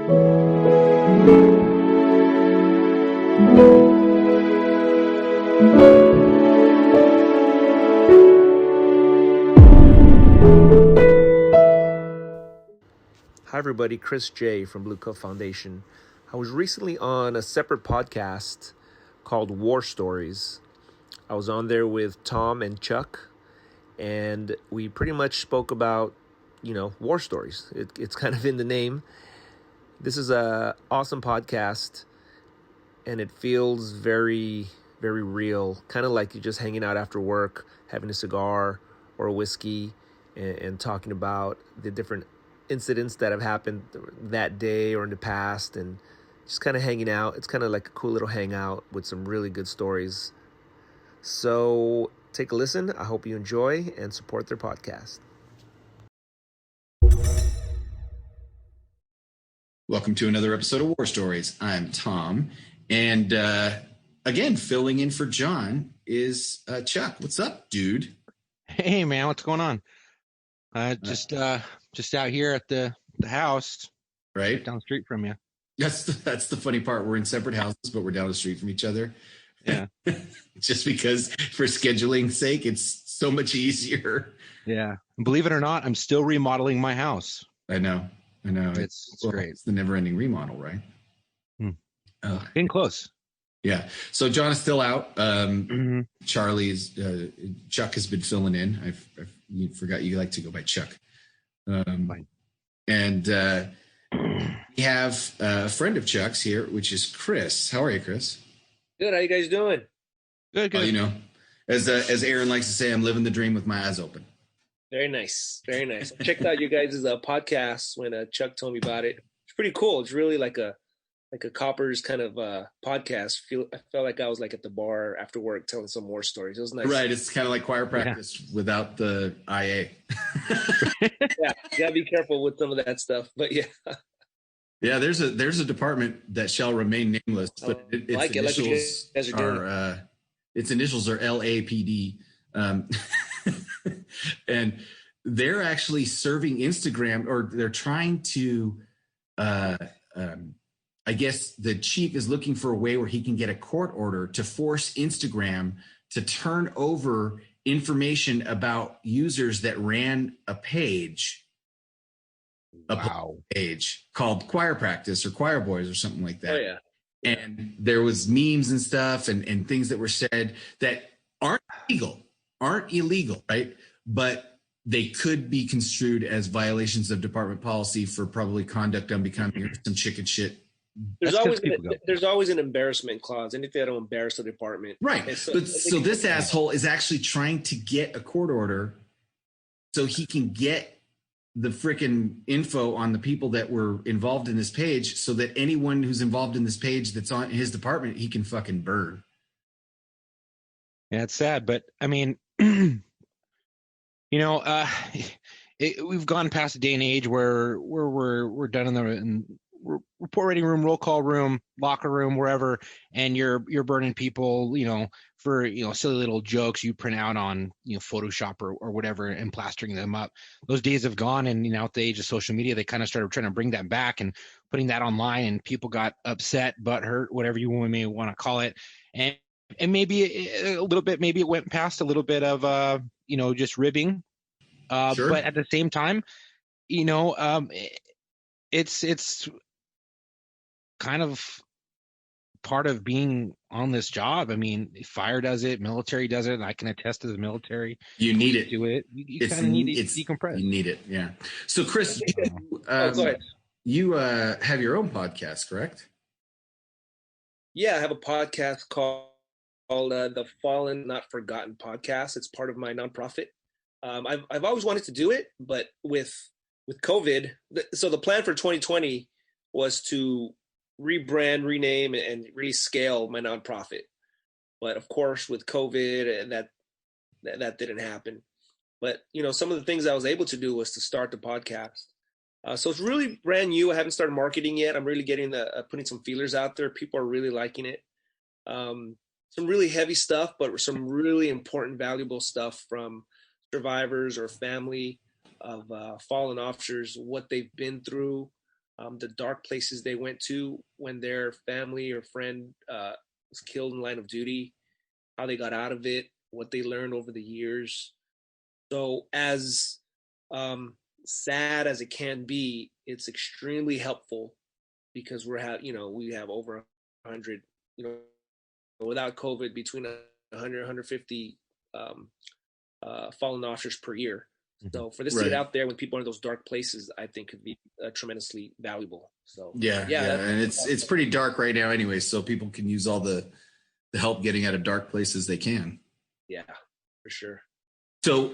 Hi everybody, Chris J from Blue Coat Foundation. I was recently on a separate podcast called War Stories. I was on there with Tom and Chuck, and we pretty much spoke about, war stories. It's kind of in the name. This is a awesome podcast, and it feels very, very real. Kind of like you're just hanging out after work, having a cigar or a whiskey, and talking about the different incidents that have happened that day or in the past, and just kind of hanging out. It's kind of like a cool little hangout with some really good stories. So take a listen. I hope you enjoy and support their podcast. Welcome to another episode of War Stories. I'm Tom, and again, filling in for John is Chuck. What's up, dude? Hey, man, what's going on? Just out here at the house, right down the street from you. That's the funny part. We're in separate houses, but we're down the street from each other. Yeah. Just because for scheduling sake, it's so much easier. Yeah. Believe it or not, I'm still remodeling my house. I know. It's great. It's the never-ending remodel, right? Getting close. Yeah. So John is still out. Charlie's Chuck has been filling in. I forgot you like to go by Chuck. And we have a friend of Chuck's here, which is Chris. How are you, Chris? Good. How you guys doing? Good. As Aaron likes to say, I'm living the dream with my eyes open. Very nice. Very nice. I checked out you guys' podcast when Chuck told me about it. It's pretty cool. It's really like a Coppers kind of podcast. I felt like I was like at the bar after work telling some war stories. It was nice. Right. It's kind of like choir practice without the IA. Yeah. You gotta be careful with some of that stuff. But yeah. Yeah, there's a department that shall remain nameless, but its initials are LAPD. And they're actually serving Instagram, or they're trying to I guess the chief is looking for a way where he can get a court order to force Instagram to turn over information about users that ran a page, page called Choir Practice or Choir Boys or something like that. Oh, yeah. And there was memes and stuff and things that were said that aren't illegal, right? But they could be construed as violations of department policy for probably conduct unbecoming or some chicken shit. There's always an embarrassment clause. Anything that'll embarrass the department. Right. So this asshole is actually trying to get a court order so he can get the freaking info on the people that were involved in this page, so that anyone who's involved in this page that's on his department, he can fucking burn. Yeah, it's sad, but I mean, we've gone past a day and age where we're done in the report reading room, roll call room, locker room, wherever, and you're burning people, for silly little jokes you print out on Photoshop or whatever, and plastering them up. Those days have gone, and at the age of social media, they kind of started trying to bring that back and putting that online, and people got upset, butthurt, whatever you may want to call it, and maybe a little bit, maybe it went past a little bit of just ribbing, Sure. But at the same time, it's kind of part of being on this job. I mean, fire does it, military does it, and I can attest to the military. You need it. Do it. You kind of need to decompress. You need it, yeah. So, Chris, you have your own podcast, correct? Yeah, I have a podcast called the Fallen Not Forgotten Podcast. It's part of my nonprofit. I've always wanted to do it, but with COVID, so the plan for 2020 was to rebrand, rename, and really scale my nonprofit. But of course, with COVID, that didn't happen. But some of the things I was able to do was to start the podcast. So it's really brand new. I haven't started marketing yet. I'm really getting putting some feelers out there. People are really liking it. Some really heavy stuff, but some really important, valuable stuff from survivors or family of fallen officers, what they've been through, the dark places they went to when their family or friend was killed in line of duty, how they got out of it, what they learned over the years. So as sad as it can be, it's extremely helpful because we have over 100, without COVID, between 100 150 fallen officers per year. So for this to get out there when people are in those dark places, I think could be tremendously valuable. So yeah, and it's pretty dark right now anyway, so people can use all the help getting out of dark places they can. Yeah, for sure. So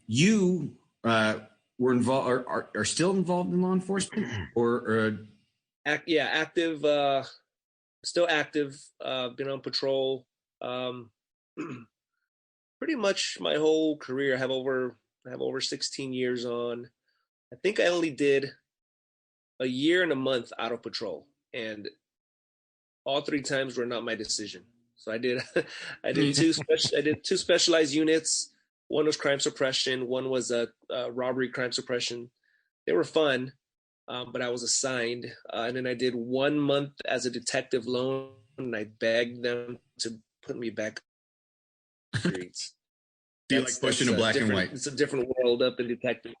you were involved, are still involved in law enforcement, or active, still active. Been on patrol pretty much my whole career. I have over 16 years on. I think I only did a year and a month out of patrol, and all 3 times were not my decision. So I did two specialized units. One was crime suppression. One was a robbery crime suppression. They were fun, but I was assigned. And then I did 1 month as a detective loan, and I begged them to put me back on the streets. Do you like pushing a black and white? It's a different world up in detective.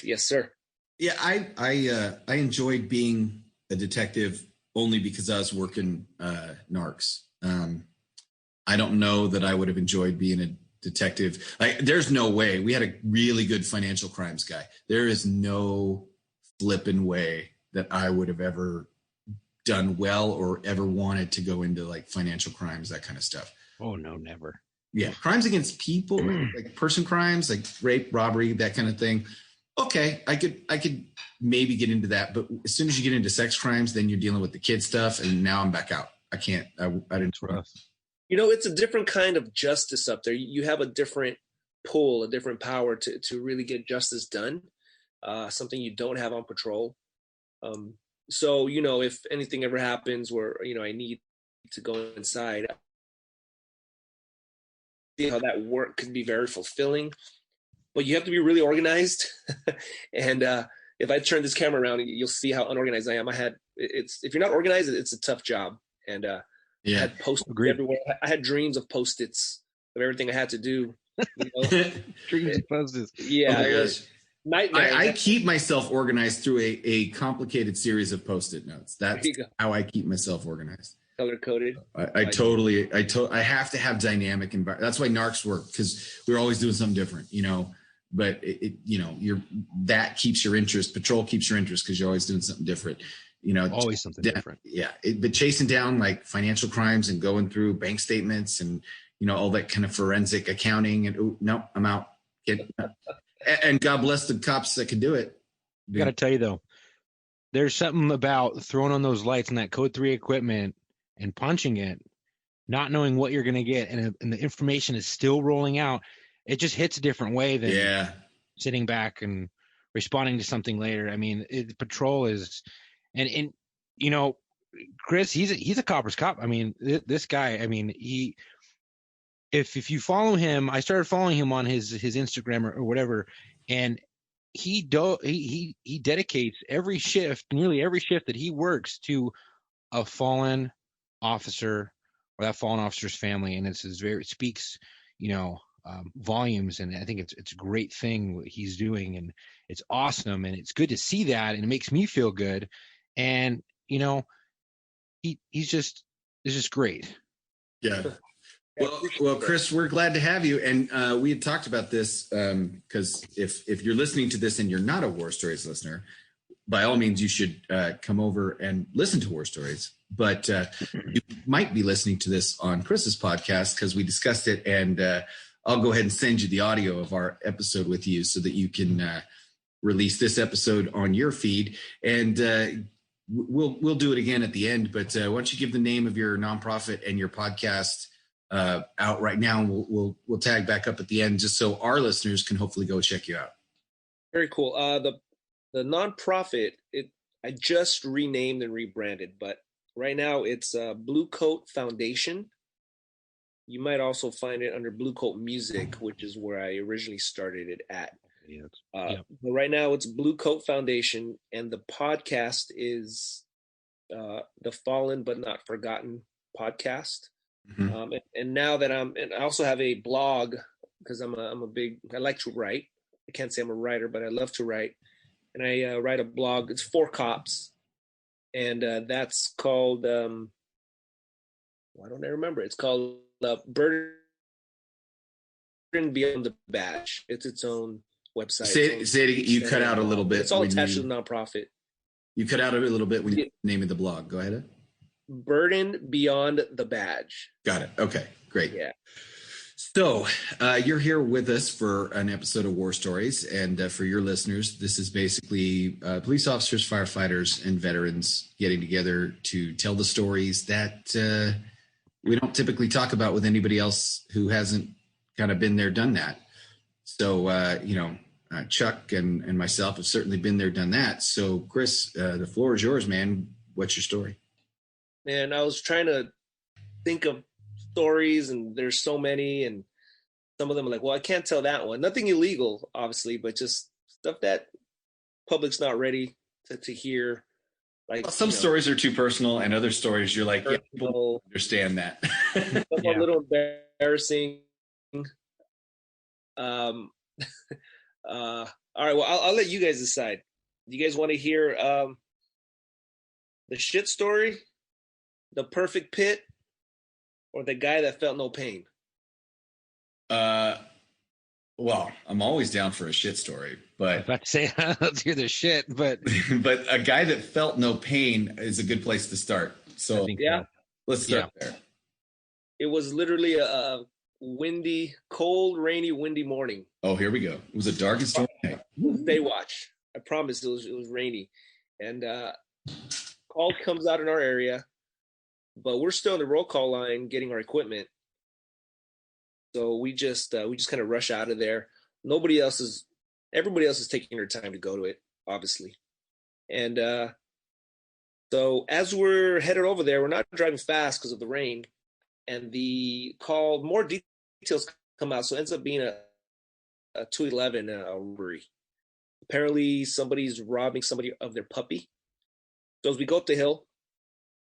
Yes, sir. Yeah, I enjoyed being a detective only because I was working narcs. I don't know that I would have enjoyed being a detective. There's no way. We had a really good financial crimes guy. There is no flipping way that I would have ever done well or ever wanted to go into like financial crimes, that kind of stuff. Oh no, never. Yeah, crimes against people, like person crimes, like rape, robbery, that kind of thing. Okay, I could maybe get into that, but as soon as you get into sex crimes, then you're dealing with the kid stuff, and now I'm back out. I can't. I didn't trust. It's a different kind of justice up there. You have a different pull, a different power to really get justice done. Something you don't have on patrol. So if anything ever happens where I need to go inside, see how that work could be very fulfilling. But you have to be really organized. And if I turn this camera around, you'll see how unorganized I am. If you're not organized, it's a tough job. And I had post-its everywhere. I had dreams of post-its of everything I had to do. Dreams of post-its. Yeah. Oh, it was nightmare. I keep myself organized through a complicated series of post-it notes. That's how I keep myself organized. Color coded. I have to have dynamic environment. That's why narcs work, because we're always doing something different, but that keeps your interest. Patrol keeps your interest because you're always doing something different, always something different. Yeah. But chasing down like financial crimes and going through bank statements and, all that kind of forensic accounting and no, I'm out. And God bless the cops that can do it. I got to tell you though, there's something about throwing on those lights and that code 3 equipment and punching it, not knowing what you're going to get, and the information is still rolling out. It just hits a different way than sitting back and responding to something later. I mean, patrol is, and Chris, he's a copper's cop. I mean, this guy, I mean, if you follow him, I started following him on his Instagram or whatever, and he dedicates nearly every shift that he works to a fallen officer or that fallen officer's family, and it speaks volumes, and I think it's a great thing what he's doing, and it's awesome, and it's good to see that, and it makes me feel good, and it's just great. Yeah. Well, Chris, we're glad to have you, and we had talked about this because if you're listening to this and you're not a War Stories listener, by all means, you should come over and listen to War Stories. But you might be listening to this on Chris's podcast because we discussed it, and I'll go ahead and send you the audio of our episode with you so that you can release this episode on your feed. And we'll do it again at the end. But why don't you give the name of your nonprofit and your podcast out right now, and we'll tag back up at the end just so our listeners can hopefully go check you out. Very cool. The nonprofit, I just renamed and rebranded, but right now it's Blue Coat Foundation. You might also find it under Blue Coat Music, which is where I originally started it at. But right now it's Blue Coat Foundation, and the podcast is the Fallen But Not Forgotten podcast. And now that and I also have a blog because I like to write. I can't say I'm a writer, but I love to write. And I write a blog. It's for cops. And that's called, why don't I remember? It's called Burden Beyond the Badge. It's its own website. Say it again. You cut out a little bit. It's all attached to the nonprofit. You cut out a little bit when you're naming the blog. Go ahead. Burden Beyond the Badge. Got it. Okay, great. Yeah. So you're here with us for an episode of War Stories. And for your listeners, this is basically police officers, firefighters, and veterans getting together to tell the stories that we don't typically talk about with anybody else who hasn't kind of been there, done that. So, Chuck and myself have certainly been there, done that. So, Chris, the floor is yours, man. What's your story? Man, I was trying to think of stories, and there's so many, and some of them are like, well, I can't tell that one. Nothing illegal, obviously, but just stuff that public's not ready to hear. Like some stories are too personal, and other stories you're like, yeah, people understand that. A little embarrassing. All right, well, I'll let you guys decide. Do you guys want to hear the shit story, the perfect pit, or the guy that felt no pain? Well, I'm always down for a shit story, but I was about to say, let's hear the shit, but but a guy that felt no pain is a good place to start. So let's start there. It was literally a cold, rainy, windy morning. Oh, here we go. It was a dark and stormy night. Baywatch. I promise it was rainy. And call comes out in our area, but we're still in the roll call line getting our equipment. So we just kind of rush out of there. Everybody else is taking their time to go to it, obviously. And so as we're headed over there, we're not driving fast because of the rain. And more details come out. So it ends up being a 211 robbery. Apparently somebody's robbing somebody of their puppy. So as we go up the hill,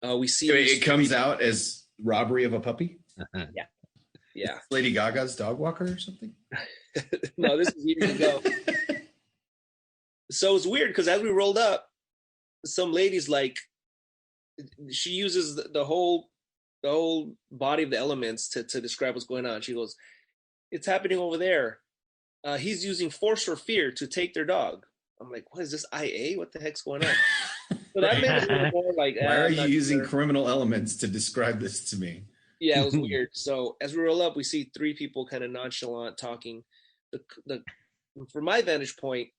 we see it comes out as robbery of a puppy. Yeah. Lady Gaga's dog walker or something? No, this is years ago. So it's weird because as we rolled up, some lady's like, she uses the whole body of the elements to describe what's going on. She goes, "It's happening over there. He's using force or fear to take their dog." I'm like, "What is this, IA? What the heck's going on?" So that made it a little more like, why are you using criminal elements to describe this to me? Yeah, it was weird. So as we roll up, we see three people kind of nonchalant talking. From my vantage point,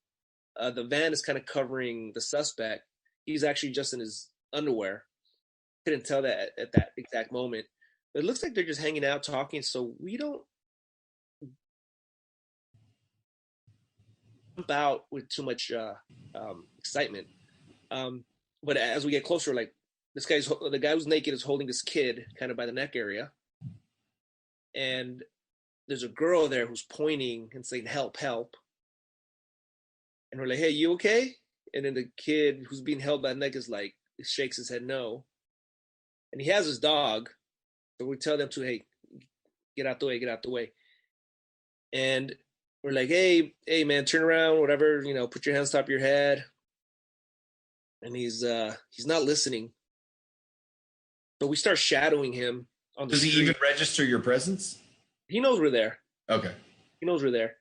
the van is kind of covering the suspect. He's actually just in his underwear. Couldn't tell that at that exact moment. But it looks like they're just hanging out, talking. So we don't jump out with too much excitement. But as we get closer, like, the guy who's naked is holding this kid kind of by the neck area. And there's a girl there who's pointing and saying, "Help, help." And we're like, "Hey, you okay?" And then the kid who's being held by the neck is like, shakes his head no. And he has his dog. So we tell them to, "Hey, get out the way, get out the way." And we're like, hey man, turn around, whatever, put your hands top of your head. And he's not listening. So we start shadowing him on the street. Does he even register your presence? He knows we're there. Okay. He knows we're there.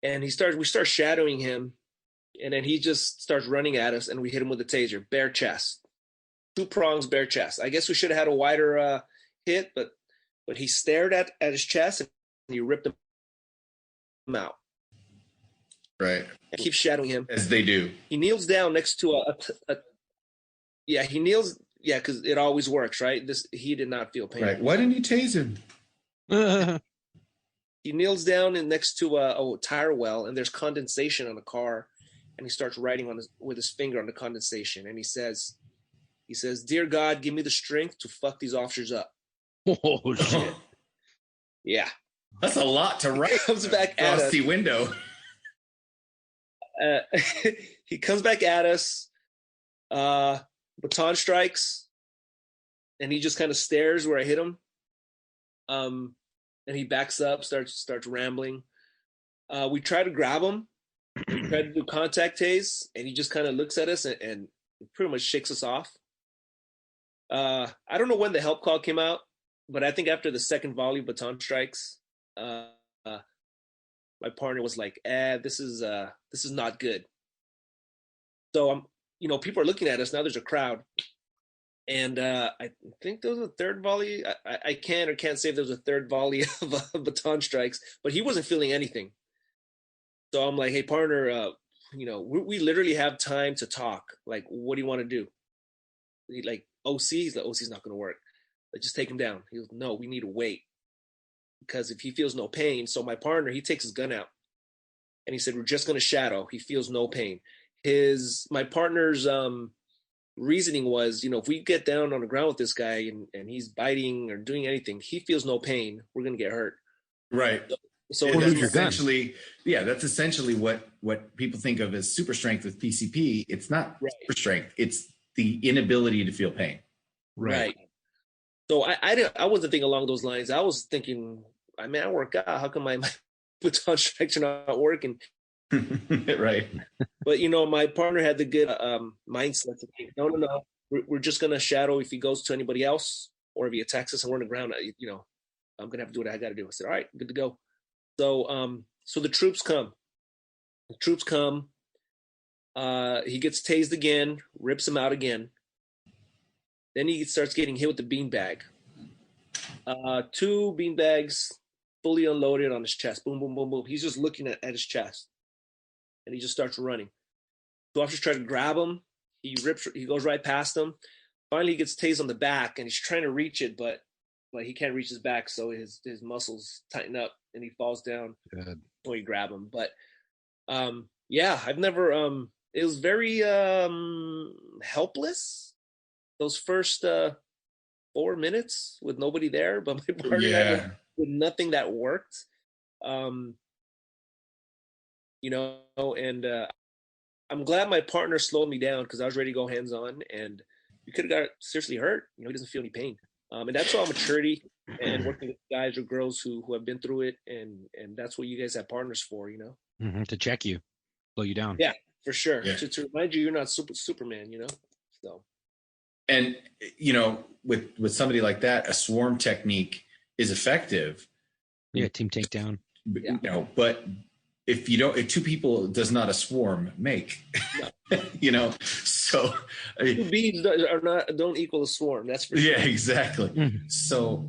And we start shadowing him, and then he just starts running at us, and we hit him with a taser, bare chest. 2 prongs, bare chest. I guess we should have had a wider hit, but he stared at his chest, and he ripped him out. Right. I keep shadowing him. As they do. He kneels down next to he kneels, because it always works, right? He did not feel pain. Right. Why didn't you tase him? He kneels down next to a tire well, and there's condensation on the car, and he starts writing with his finger on the condensation, and he says, "Dear God, give me the strength to fuck these officers up." Oh shit! Yeah. That's a lot to write. Comes back at us. Frosty window. He comes back at us, baton strikes, and he just kind of stares where I hit him. And he backs up, starts rambling. We try to grab him, we try to do contact tase, and he just kind of looks at us and pretty much shakes us off. I don't know when the help call came out, but I think after the second volley of baton strikes, my partner was like, this is not good. So people are looking at us now. There's a crowd, and I think there was a third volley. I can or can't say if there was a third volley of baton strikes, but he wasn't feeling anything. So I'm like, hey partner, we literally have time to talk. Like, what do you want to do? Like OC, he's like, OC's not going to work. Like, just take him down. He goes, no, we need to wait. Because if he feels no pain, so my partner, he takes his gun out and he said, we're just going to shadow. He feels no pain. My partner's reasoning was, if we get down on the ground with this guy and he's biting or doing anything, he feels no pain, we're going to get hurt. Right. So that's essentially what people think of as super strength with PCP. It's not super strength. It's the inability to feel pain. Right. So I wasn't thinking along those lines. I was thinking, I work out. How come my baton strikes are not working? Right. But my partner had the good mindset to think, no. We're just gonna shadow if he goes to anybody else, or if he attacks us and we're on the ground. I'm gonna have to do what I got to do. I said, all right, good to go. So the troops come. He gets tased again, rips him out again. Then he starts getting hit with the beanbag. 2 beanbags fully unloaded on his chest. Boom, boom, boom, boom. He's just looking at his chest. And he just starts running. The officers try to grab him. He goes right past him. Finally, he gets tased on the back, and he's trying to reach it, but he can't reach his back, so his muscles tighten up, and he falls down. Good. When you grab him. But, I've never it was very helpless. Those first 4 minutes with nobody there, but my partner had with nothing that worked. And I'm glad my partner slowed me down because I was ready to go hands on, and we could have got seriously hurt. He doesn't feel any pain. And that's all maturity and working with guys or girls who have been through it, and that's what you guys have partners for, Mm-hmm, to check you, slow you down. Yeah, for sure. Yeah. To remind you, you're not Superman, So. And with somebody like that, a swarm technique is effective. Yeah, team takedown. But if 2 people does not a swarm make, no. So 2 bees don't equal a swarm. That's for sure. Yeah, exactly. Mm-hmm. So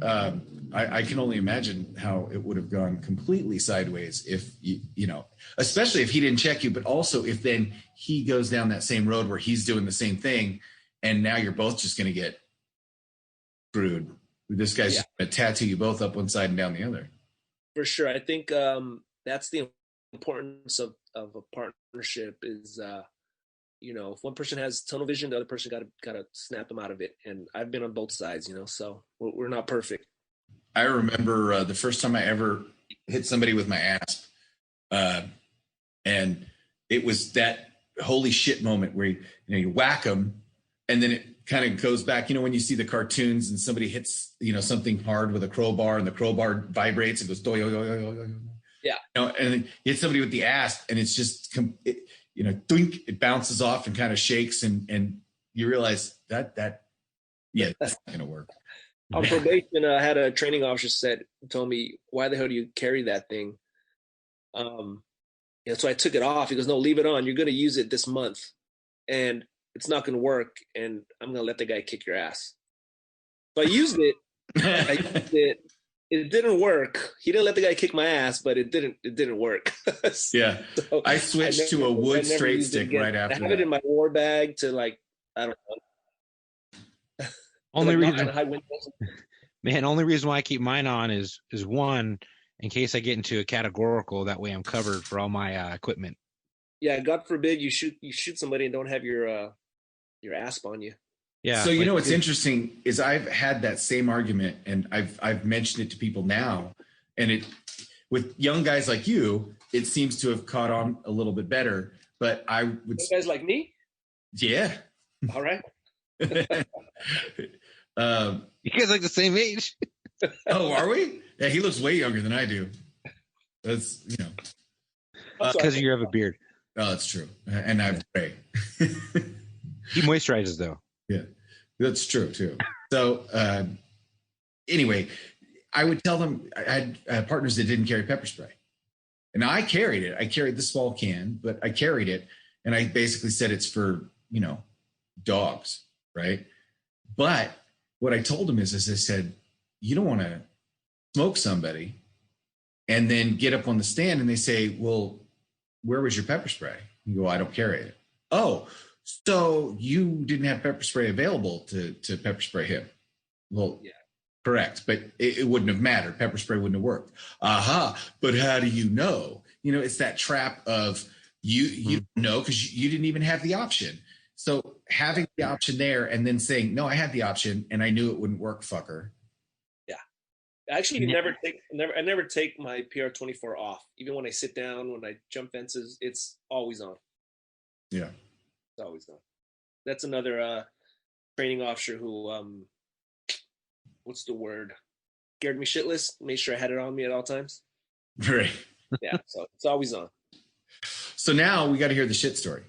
I can only imagine how it would have gone completely sideways if especially if he didn't check you, but also if then he goes down that same road where he's doing the same thing. And now you're both just going to get screwed. This guy's just going to tattoo you both up one side and down the other. For sure. I think that's the importance of a partnership is, if one person has tunnel vision, the other person got to snap them out of it. And I've been on both sides, so we're not perfect. I remember the first time I ever hit somebody with my asp. And it was that holy shit moment where you whack them. And then it kind of goes back, when you see the cartoons and somebody hits, something hard with a crowbar and the crowbar vibrates and goes, yeah. And then you hit somebody with the asp and it's just, doink, it bounces off and kind of shakes and you realize that's not going to work. On probation, I had a training officer told me, why the hell do you carry that thing? So I took it off. He goes, no, leave it on. You're going to use it this month. And it's not going to work, and I'm going to let the guy kick your ass. So I used it. It didn't work. He didn't let the guy kick my ass, but it didn't work. Yeah. So I switched to a wood straight stick right after that. I have it in my war bag to I don't know. Only reason why I keep mine on is one, in case I get into a categorical, that way I'm covered for all my equipment. Yeah, God forbid you shoot somebody and don't have your asp on you. Yeah. So what's interesting is I've had that same argument, and I've mentioned it to people now And with young guys like you, it seems to have caught on a little bit better. But I would You guys like me? Yeah. All right. You guys like the same age? Oh, are we? Yeah, he looks way younger than I do. That's because you have a beard. Oh, that's true. And I'm gray. He moisturizes though. Yeah, that's true too. So anyway, I would tell them I had partners that didn't carry pepper spray. And I carried it. I carried the small can, but I carried it. And I basically said it's for, dogs, right? But what I told them is I said, you don't want to smoke somebody and then get up on the stand and they say, well, where was your pepper spray? You go, I don't carry it. Oh, so you didn't have pepper spray available to pepper spray him. Well, yeah. Correct. But it wouldn't have mattered. Pepper spray wouldn't have worked. Aha. But how do you know? It's that trap of you know, because you didn't even have the option. So having the option there and then saying, no, I had the option and I knew it wouldn't work, fucker. Yeah. Actually, I never take my PR-24 off. Even when I sit down, when I jump fences, it's always on. Yeah. It's always on. That's another training officer who, what's the word? Scared me shitless. Made sure I had it on me at all times. Right. Yeah. So it's always on. So now we got to hear the shit story.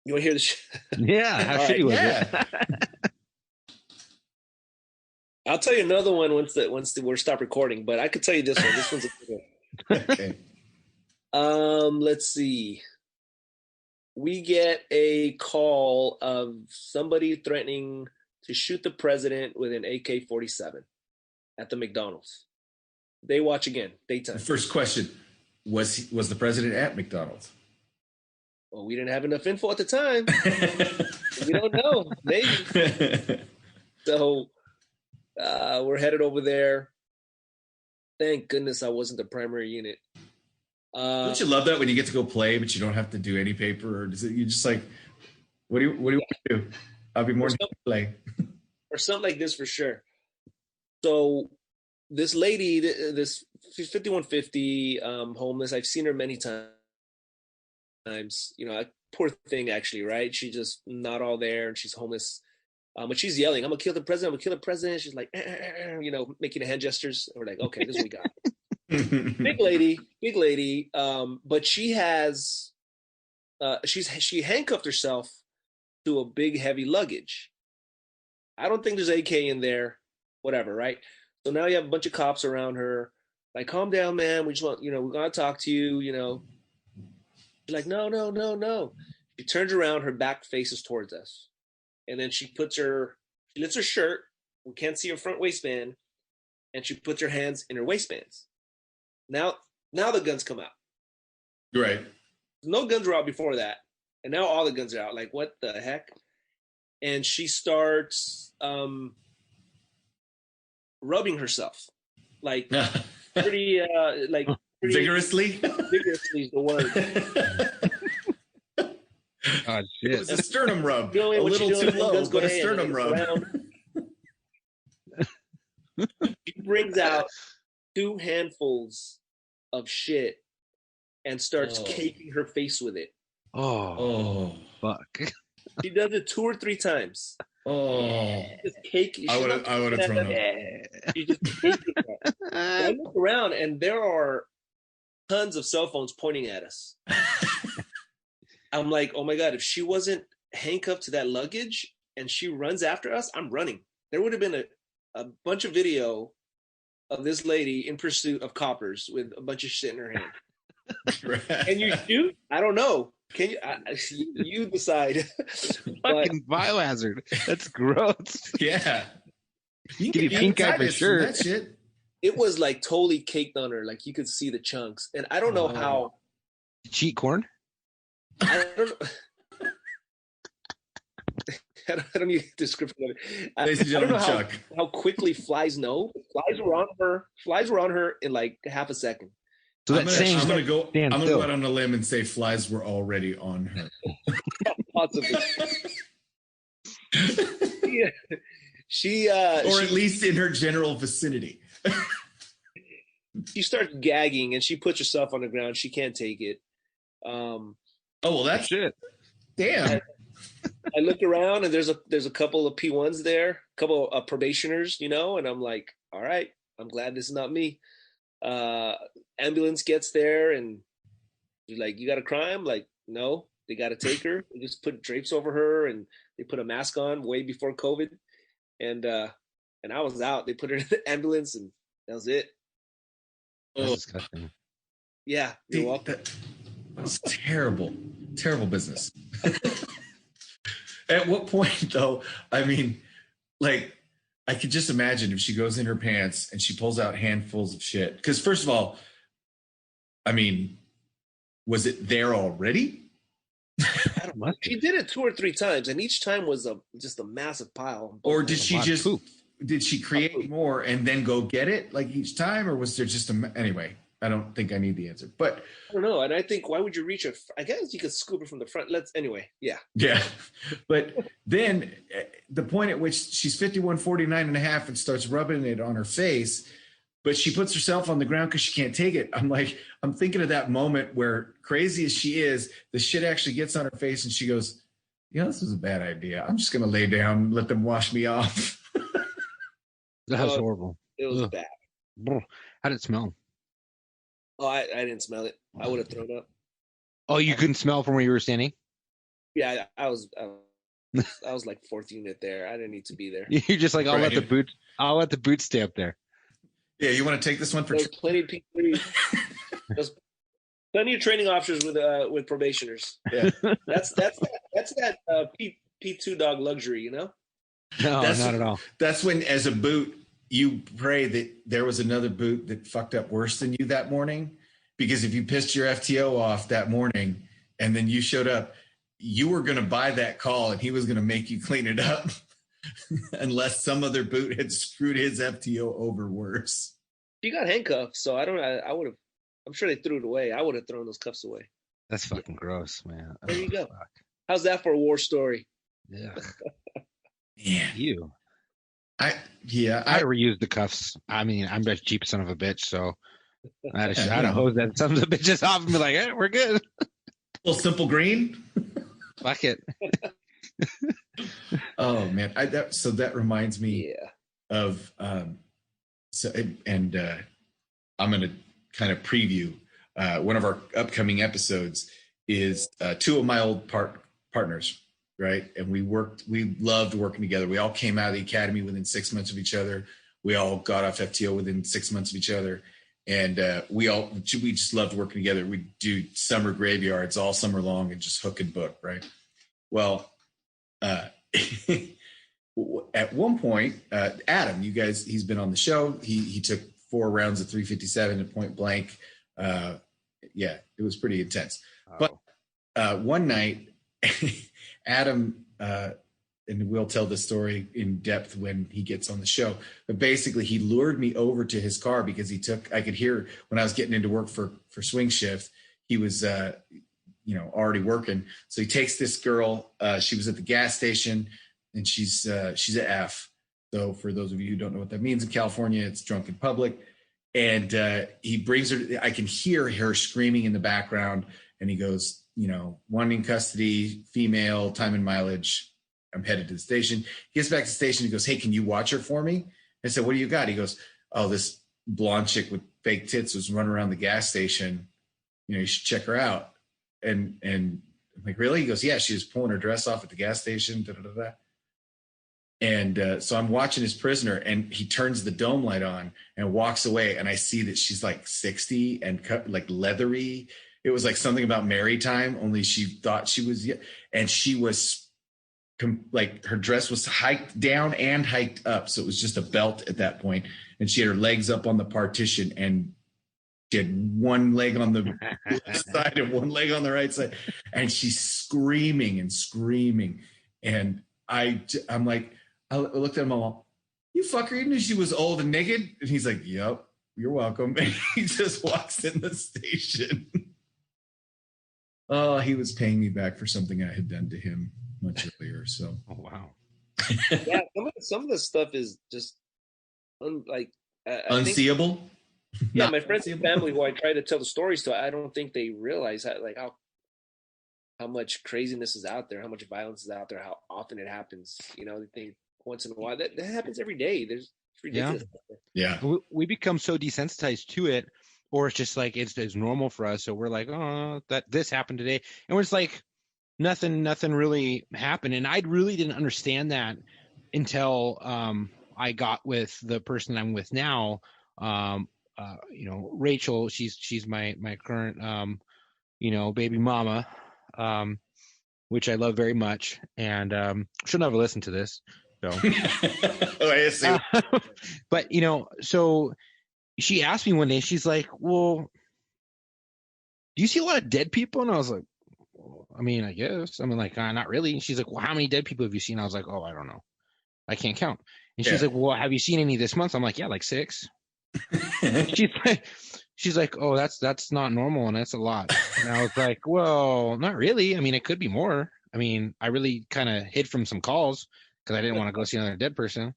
You want to hear the shit? Yeah. How shitty was it? I'll tell you another one once we're stop recording. But I could tell you this one. This one's a good one. Okay. Let's see. We get a call of somebody threatening to shoot the president with an AK-47 at the McDonald's. They watch again, daytime. The first question, was the president at McDonald's? Well, we didn't have enough info at the time. We don't know. Maybe. So we're headed over there. Thank goodness I wasn't the primary unit. Don't you love that when you get to go play, but you don't have to do any paper? Or you just like, what do you want to do? I'll be more than happy to play. Or something like this for sure. So this lady, this 5150 homeless, I've seen her many times. Poor thing actually, right? She's just not all there and she's homeless. But she's yelling, I'm gonna kill the president, I'm gonna kill the president. She's like, making hand gestures. And we're like, okay, this is what we got. Big lady. But she has, she handcuffed herself to a big heavy luggage. I don't think there's AK in there, whatever, right? So now you have a bunch of cops around her. Like, calm down, man. We just want, we're gonna talk to you, She's like, no. She turns around, her back faces towards us. And then she lifts her shirt. We can't see her front waistband. And she puts her hands in her waistbands. Now the guns come out. Right. No guns were out before that. And now all the guns are out. Like, what the heck? And she starts rubbing herself. Like, pretty, vigorously? Vigorously is the word. Oh, shit. It was a sternum rub. A little too low, but a sternum rub. She brings out 2 handfuls of shit and starts caking her face with it. Oh, fuck. She does it 2 or 3 times. Oh, just cake. I would have thrown up. She just caking it. I look around and there are tons of cell phones pointing at us. I'm like, oh my God, if she wasn't handcuffed to that luggage and she runs after us, I'm running. There would have been a bunch of video of this lady in pursuit of coppers with a bunch of shit in her hand. Right. Can you shoot? I don't know. Can you? You decide. Fucking biohazard. That's gross. Yeah. You get pink eye for sure. That shit. It was like totally caked on her. Like you could see the chunks. And I don't know how. Cheat corn? I don't know. I don't need a description of it. I don't know how quickly flies know. Flies were on her in like half a second. So I'm gonna go out on a limb and say flies were already on her. Possibly. Yeah. or at least in her general vicinity. She starts gagging and she puts herself on the ground. She can't take it. Oh well, that's shit. Damn. I look around and there's a couple of P1s there, a couple of probationers, and I'm like, all right, I'm glad this is not me. Ambulance gets there and you're like, you got a crime? Like, no, they got to take her. They just put drapes over her and they put a mask on way before COVID. And I was out. They put her in the ambulance and that was it. That's disgusting. Yeah, you're welcome. That's terrible business. At what point, though? I mean, like, I could just imagine if she goes in her pants and she pulls out handfuls of shit. Because first of all, I mean, was it there already? I don't know. She did it 2 or 3 times, and each time was just a massive pile. Or did she create more and then go get it like each time, or was there just anyway? I don't think I need the answer, but I don't know. And I think, why would you reach I guess you could scoop it from the front. Yeah. But then the point at which she's 51:49 and a half and starts rubbing it on her face, but she puts herself on the ground because she can't take it. I'm thinking of that moment where, crazy as she is, the shit actually gets on her face and she goes, this was a bad idea. I'm just going to lay down and let them wash me off. That was horrible. It was bad. How did it smell? Oh, I didn't smell it. I would have thrown up. Oh, you couldn't smell from where you were standing? Yeah, I was like 4th unit there. I didn't need to be there. You're just like, I'll let the boots stay up there. Yeah, you want to take this one for? There's plenty of people. There's plenty of training officers with probationers. Yeah, that's that P2 dog luxury, No, not at all. That's when, as a boot, you pray that there was another boot that fucked up worse than you that morning, because if you pissed your FTO off that morning and then you showed up, you were going to buy that call and he was going to make you clean it up unless some other boot had screwed his FTO over worse. She got handcuffed, so I would have. I'm sure they threw it away. I would have thrown those cuffs away. That's fucking gross, man. There you go. Fuck. How's that for a war story? Yeah. Yeah. You. I reused the cuffs. I mean, I'm a cheap son of a bitch, so I had to hose that some of the bitches off and be like, hey, we're good. Little simple green. Fuck it. Oh man, that reminds me of I'm going to kind of preview one of our upcoming episodes is 2 of my old partners. Right. And we loved working together. We all came out of the academy within 6 months of each other. We all got off FTO within 6 months of each other. And we just loved working together. We do summer graveyards all summer long and just hook and book. Right. Well, at one point, Adam, he's been on the show. He took 4 rounds of 357 at point blank. It was pretty intense. Oh. But one night, Adam, and we'll tell the story in depth when he gets on the show, but basically he lured me over to his car because I could hear when I was getting into work for swing shift, he was, already working. So he takes this girl, she was at the gas station and she's an F. So for those of you who don't know what that means in California, it's drunk in public. And he brings her, I can hear her screaming in the background and he goes, wanting custody, female, time and mileage. I'm headed to the station. He gets back to the station. He goes, hey, can you watch her for me? I said, what do you got? He goes, oh, this blonde chick with fake tits was running around the gas station. You should check her out. And I'm like, really? He goes, yeah, she was pulling her dress off at the gas station. Da, da, da, da. And so I'm watching his prisoner and he turns the dome light on and walks away. And I see that she's like 60 and cut like leathery. It was like something about Mary time, only she thought she was, and she was like, her dress was hiked down and hiked up. So it was just a belt at that point. And she had her legs up on the partition and she had one leg on the left side and one leg on the right side. And she's screaming and screaming. And I'm like, I looked at him all, you fucker, you knew she was old and naked? And he's like, yep, you're welcome. And he just walks in the station. Oh, he was paying me back for something I had done to him much earlier. So, oh wow, Yeah, some of the stuff is just I think, Unseeable. yeah, Not my friends and unseeable. family who I try to tell the stories to, I don't think they realize how much craziness is out there, how much violence is out there, how often it happens. They think once in a while that happens every day. It's Yeah. ridiculous. Yeah. We become so desensitized to it, or it's just like it's normal for us. So we're like, oh, that this happened today, and we're just like, nothing really happened. And I really didn't understand that until I got with the person I'm with now. Rachel, she's my current baby mama, um, which I love very much, and she'll never listen to this. So, Oh, I see. but so she asked me one day, she's like, well, do you see a lot of dead people? And I was like, well, I mean, I guess. I mean, like, not really. And she's like, well, how many dead people have you seen? I was like, oh, I don't know. I can't count. And she's Yeah. like, well, have you seen any this month? I'm like, yeah, like 6. She's like, oh, that's not normal, and that's a lot. And I was like, well, not really. I mean, it could be more. I mean, I really kind of hid from some calls because I didn't want to go see another dead person,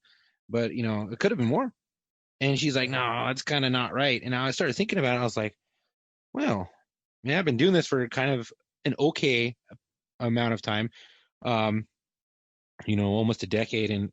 but it could have been more. And she's like, no, it's kind of not right. And I started thinking about it. I was like, well, yeah, I've been doing this for kind of an okay amount of time, um, almost a decade, and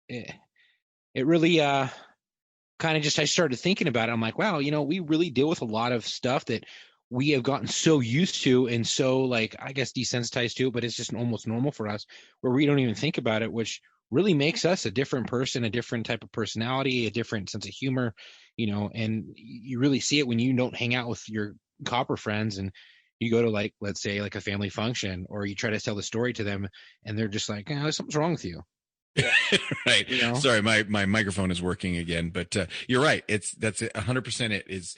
it really kind of just I started thinking about it. I'm like, wow, we really deal with a lot of stuff that we have gotten so used to and so like I guess desensitized to, but it's just almost normal for us where we don't even think about it, which really makes us a different person, a different type of personality, a different sense of humor, and you really see it when you don't hang out with your copper friends and you go to like let's say like a family function or you try to tell the story to them and they're just like, something's wrong with you. Yeah. Right. Sorry, my microphone is working again, but you're right. That's 100%. It is.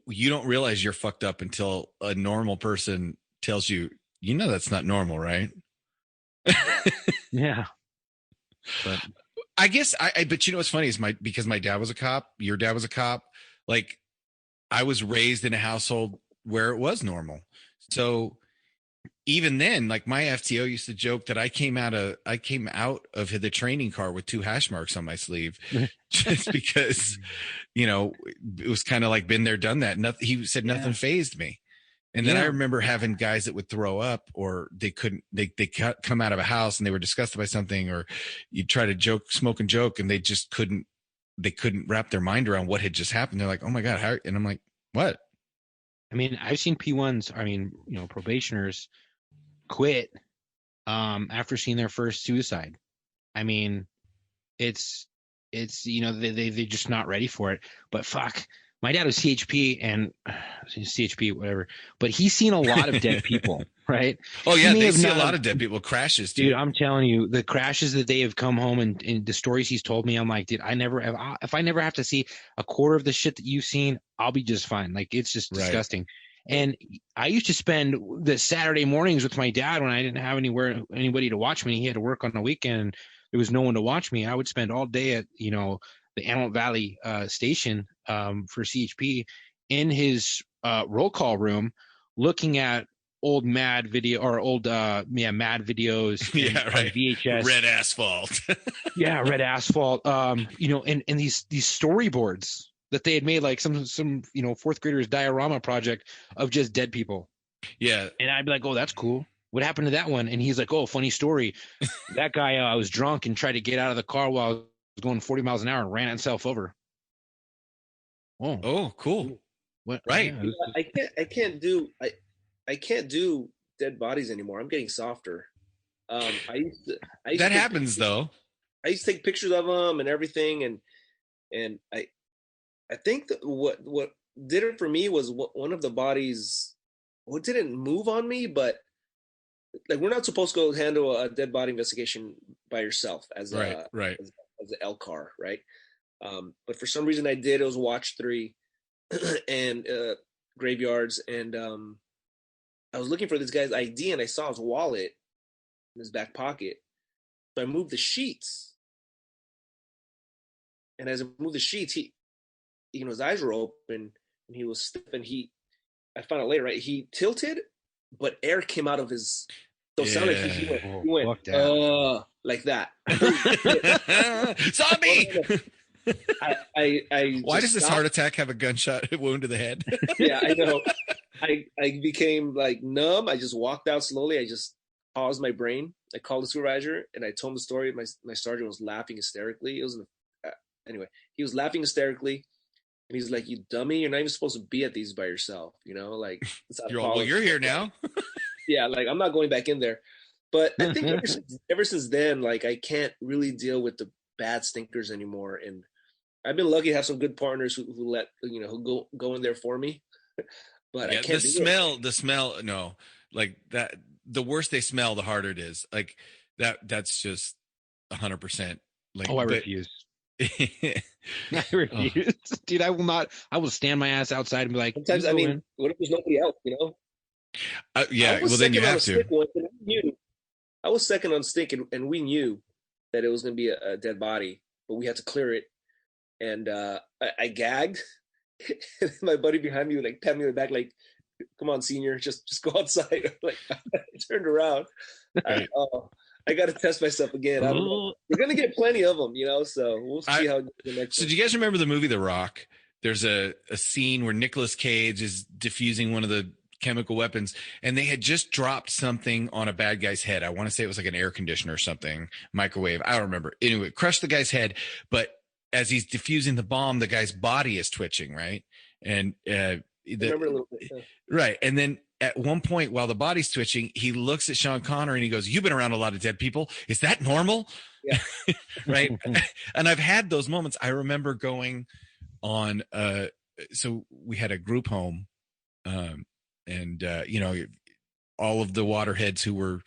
You don't realize you're fucked up until a normal person tells you, that's not normal, right? Yeah. But I guess but what's funny is because my dad was a cop, your dad was a cop. Like I was raised in a household where it was normal. So even then, like my FTO used to joke that I came out of the training car with 2 hash marks on my sleeve, just because, it was kind of like been there, done that. Nothing. He said nothing fazed me. And then I remember having guys that would throw up, or they couldn't. They come out of a house and they were disgusted by something, or you try to smoke and joke, and they just couldn't. They couldn't wrap their mind around what had just happened. They're like, "Oh my god!" How? And I'm like, "What?" I mean, I've seen P1s. I mean, probationers quit after seeing their first suicide. I mean, it's they're just not ready for it. But fuck, my dad was CHP and CHP whatever, but he's seen a lot of dead people, right? Oh yeah, they see a lot of dead people crashes, dude. I'm telling you, the crashes that they have come home and the stories he's told me, I'm like, dude, if I never have to see a quarter of the shit that you've seen, I'll be just fine. Like it's just disgusting. And I used to spend the Saturday mornings with my dad when I didn't have anybody to watch me. He had to work on the weekend. There was no one to watch me. I would spend all day at, the Antelope Valley station for CHP in his roll call room, looking at old Mad video or old Mad videos on VHS. Red Asphalt. Red Asphalt. And these storyboards that they had made, like some 4th graders diorama project of just dead people. Yeah. And I'd be like, oh, that's cool. What happened to that one? And he's like, oh, funny story. That guy was drunk and tried to get out of the car while I was going 40 miles an hour and ran himself over. Oh, cool. What? Right. Yeah, I can't do dead bodies anymore. I'm getting softer. I used to that happens though. I used to take pictures of them and everything, and I think that what did it for me was one of the bodies. What didn't move on me, but like we're not supposed to go handle a dead body investigation by yourself as right. as an LCAR, right? But for some reason I did. It was Watch 3 and graveyards, and I was looking for this guy's ID and I saw his wallet in his back pocket. So I moved the sheets, and as I moved the sheets, he his eyes were open and he was stiff, and I found out later, right? He tilted, but air came out of his So it sounded like he went like that. Zombie. I Why does this stopped. heart attack have a gunshot wound to the head? Yeah, I know. I became like numb. I just walked out slowly. I just paused my brain. I called the supervisor and I told him the story. My sergeant was laughing hysterically. It was anyway. He was laughing hysterically, and he's like, "You dummy! You're not even supposed to be at these by yourself. You know, like You're here now." Yeah, like I'm not going back in there. But I think ever since then, like I can't really deal with the bad stinkers anymore. And I've been lucky to have some good partners who let who go in there for me. But I can't. The smell. No, like that. The worse they smell, the harder it is. Like that's just 100%. Like, I refuse. I refuse, dude. I will not. I will stand my ass outside and be like. Sometimes, I mean, what if there's nobody else? You know. Yeah. Well, then you have to. I was second on stick, and we knew that it was going to be a dead body, but we had to clear it. And I gagged. My buddy behind me like pat me on the back, like, "Come on, senior, just go outside." Like, I turned around. I got to test myself again. I don't know. We're gonna get plenty of them, So we'll see how the next. So, do you guys remember the movie The Rock? There's a scene where Nicolas Cage is diffusing one of the chemical weapons, and they had just dropped something on a bad guy's head. I want to say it was like an air conditioner or something, microwave. I don't remember. Anyway, crushed the guy's head, but as he's diffusing the bomb, the guy's body is twitching, right? And remember a little bit, yeah. Right. And then at one point, while the body's twitching, he looks at Sean Connery and he goes, "You've been around a lot of dead people. Is that normal?" Yeah. Right. And I've had those moments. I remember going on, so we had a group home, and all of the waterheads who were,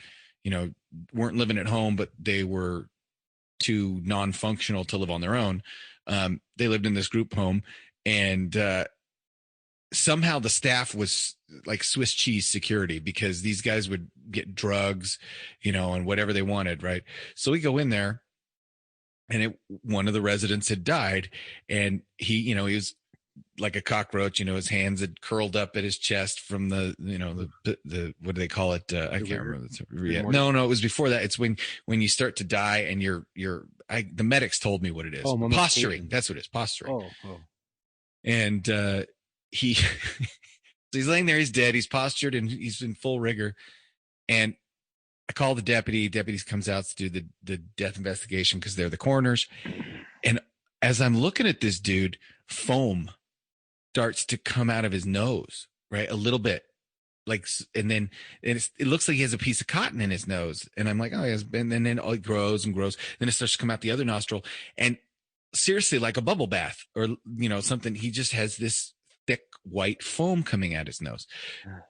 weren't living at home, but they were too non-functional to live on their own. They lived in this group home, and somehow the staff was like Swiss cheese security because these guys would get drugs, and whatever they wanted. Right. So we go in there, and one of the residents had died, and he was like a cockroach, his hands had curled up at his chest from the what do they call it? I can't remember. No, it was before that. It's when you start to die and the medics told me what it is. Posturing. That's what it is. Posturing. Oh. And, he's laying there. He's dead. He's postured and he's in full rigor. And I call the deputy. Deputies comes out to do the death investigation because they're the coroners. And as I'm looking at this dude, foam starts to come out of his nose, right? A little bit, and it looks like he has a piece of cotton in his nose. And I'm like, oh, yes. And then it grows and grows. Then it starts to come out the other nostril. And seriously, like a bubble bath or, something. He just has this thick white foam coming out his nose.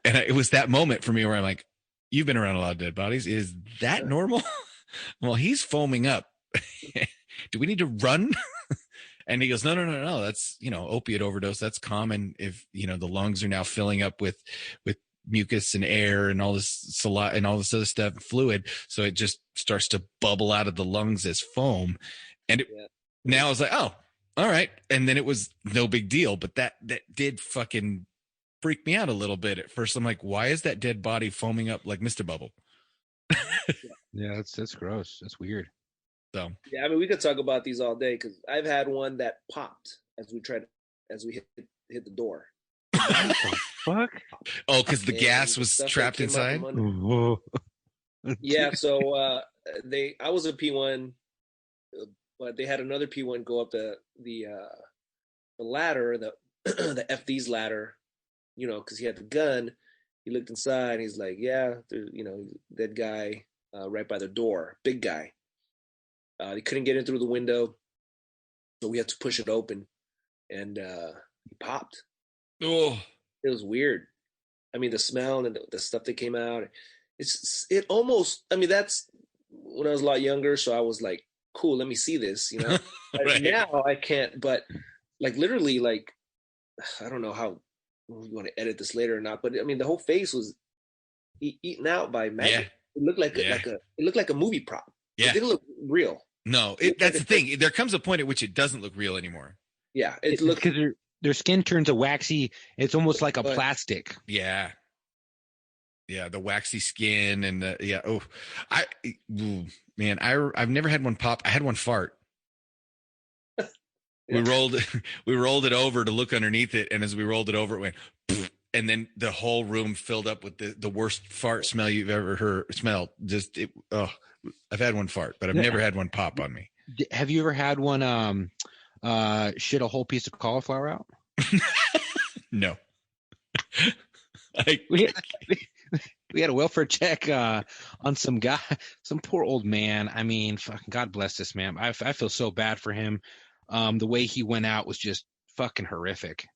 And it was that moment for me where I'm like, you've been around a lot of dead bodies. Is that normal? Well, he's foaming up. Do we need to run? And he goes, no. That's, opiate overdose. That's common if, the lungs are now filling up with mucus and air and all this saliva and all this other stuff, fluid. So it just starts to bubble out of the lungs as foam. And now I was like, oh, all right. And then it was no big deal. But that did fucking freak me out a little bit at first. I'm like, why is that dead body foaming up like Mr. Bubble? Yeah, that's gross. That's weird. So yeah, I mean, we could talk about these all day because I've had one that popped as we hit the door. What the fuck? Oh, because the gas was trapped inside. Yeah, so I was a P1, but they had another P1 go up the ladder, the FD's ladder, because he had the gun. He looked inside and he's like, yeah, dead guy right by the door, big guy. They couldn't get in through the window, so we had to push it open, and he popped. Oh, it was weird. I mean, the smell and the stuff that came out. It almost. I mean, that's when I was a lot younger, so I was like, "Cool, let me see this." Right. Now I can't. But like literally, like I don't know how you want to edit this later or not. But I mean, the whole face was eaten out by maggot. Yeah. It looked like a movie prop. Yeah, it didn't look real. No, that's the thing. There comes a point at which it doesn't look real anymore. Yeah, it looks because their skin turns a waxy. It's almost like a plastic. Yeah, Yeah, the waxy skin and the I ooh, man, I've never had one pop. I had one fart. We rolled we rolled it over to look underneath it, and as we rolled it over, it went poof, and then the whole room filled up with the worst fart smell you've ever smelled. I've had one fart, but I've never had one pop on me. Have you ever had one shit a whole piece of cauliflower out? No. We had a welfare check on some guy, some poor old man. I mean, fucking God bless this man. I feel so bad for him. The way he went out was just fucking horrific.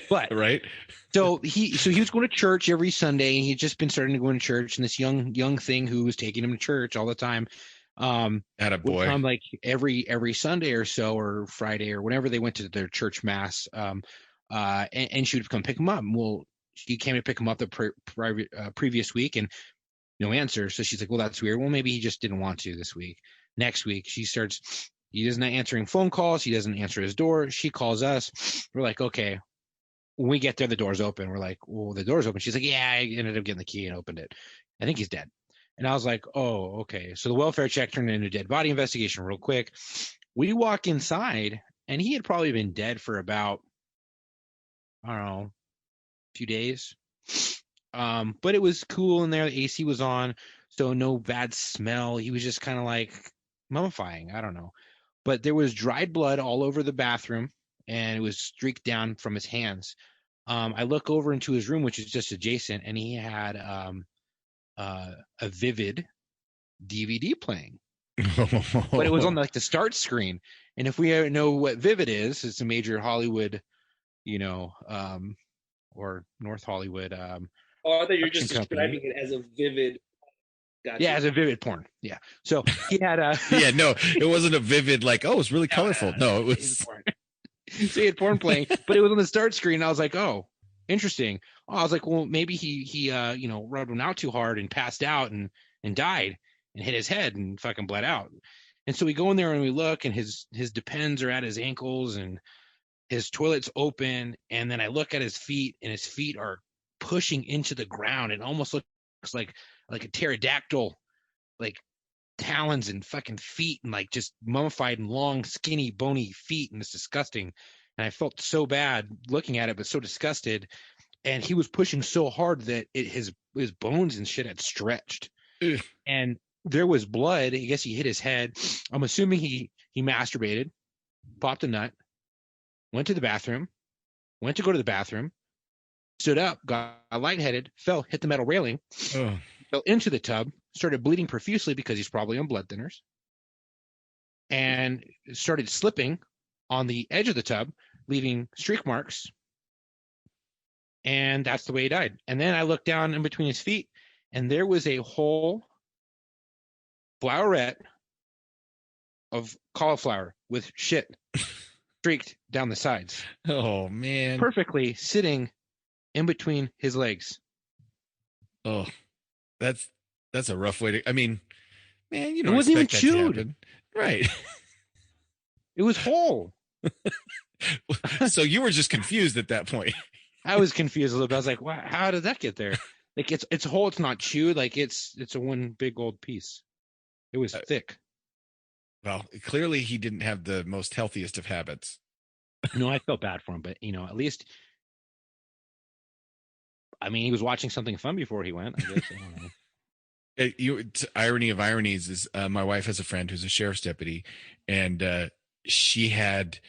But right. So he was going to church every Sunday, and he'd just been starting to go to church. And this young thing who was taking him to church all the time, Had a boy. would come like every Sunday or so, or Friday, or whenever they went to their church mass. And she would come pick him up. Well, she came to pick him up the previous week, and no answer. So she's like, "Well, that's weird. Well, maybe he just didn't want to this week." Next week, he doesn't answering phone calls. He doesn't answer his door. She calls us. We're like, okay. When we get there, the door's open. We're like, well, the door's open. She's like, yeah, I ended up getting the key and opened it. I think he's dead. And I was like, oh, okay. So the welfare check turned into a dead body investigation real quick. We walk inside, and he had probably been dead for about, I don't know, a few days. But it was cool in there. The AC was on, so no bad smell. He was just kind of like mummifying. I don't know. But there was dried blood all over the bathroom, and it was streaked down from his hands. I look over into his room, which is just adjacent, and he had a Vivid DVD playing. But it was on the start screen. And if we know what Vivid is, it's a major Hollywood, or North Hollywood. I thought you were just describing it as a Vivid. Gotcha. Yeah, as a Vivid porn. Yeah. So he had a. Yeah, no, it wasn't a Vivid like, oh, it's really colorful. No, it was. So he had porn playing, but it was on the start screen. And I was like, oh, interesting. Oh, I was like, well, maybe he rubbed him out too hard and passed out and died and hit his head and fucking bled out. And so we go in there and we look, and his depends are at his ankles and his toilet's open. And then I look at his feet, and his feet are pushing into the ground. It almost looks like a pterodactyl, like talons and fucking feet, and like just mummified and long, skinny, bony feet, and it's disgusting. And I felt so bad looking at it, but so disgusted. And he was pushing so hard that his bones and shit had stretched. Ugh. And there was blood. I guess he hit his head. I'm assuming he masturbated, popped a nut, went to the bathroom, went to go to the bathroom, stood up, got lightheaded, fell, hit the metal railing, fell into the tub, started bleeding profusely because he's probably on blood thinners, and started slipping on the edge of the tub, leaving streak marks. And that's the way he died. And then I looked down in between his feet, and there was a whole flowerette of cauliflower with shit streaked down the sides. Oh, man. Perfectly sitting in between his legs. Oh, that's a rough way to. I mean, man, you It don't wasn't even expect that to chewed. happen. Right. It was whole. So you were just confused at that point. I was confused a little bit. I was like, wow, how did that get there? Like it's whole, it's not chewed, like it's a one big old piece. It was thick. Well, clearly he didn't have the most healthiest of habits. No, I felt bad for him, but at least, I mean, he was watching something fun before he went, I guess. I don't know. Irony of ironies is my wife has a friend who's a sheriff's deputy, and she had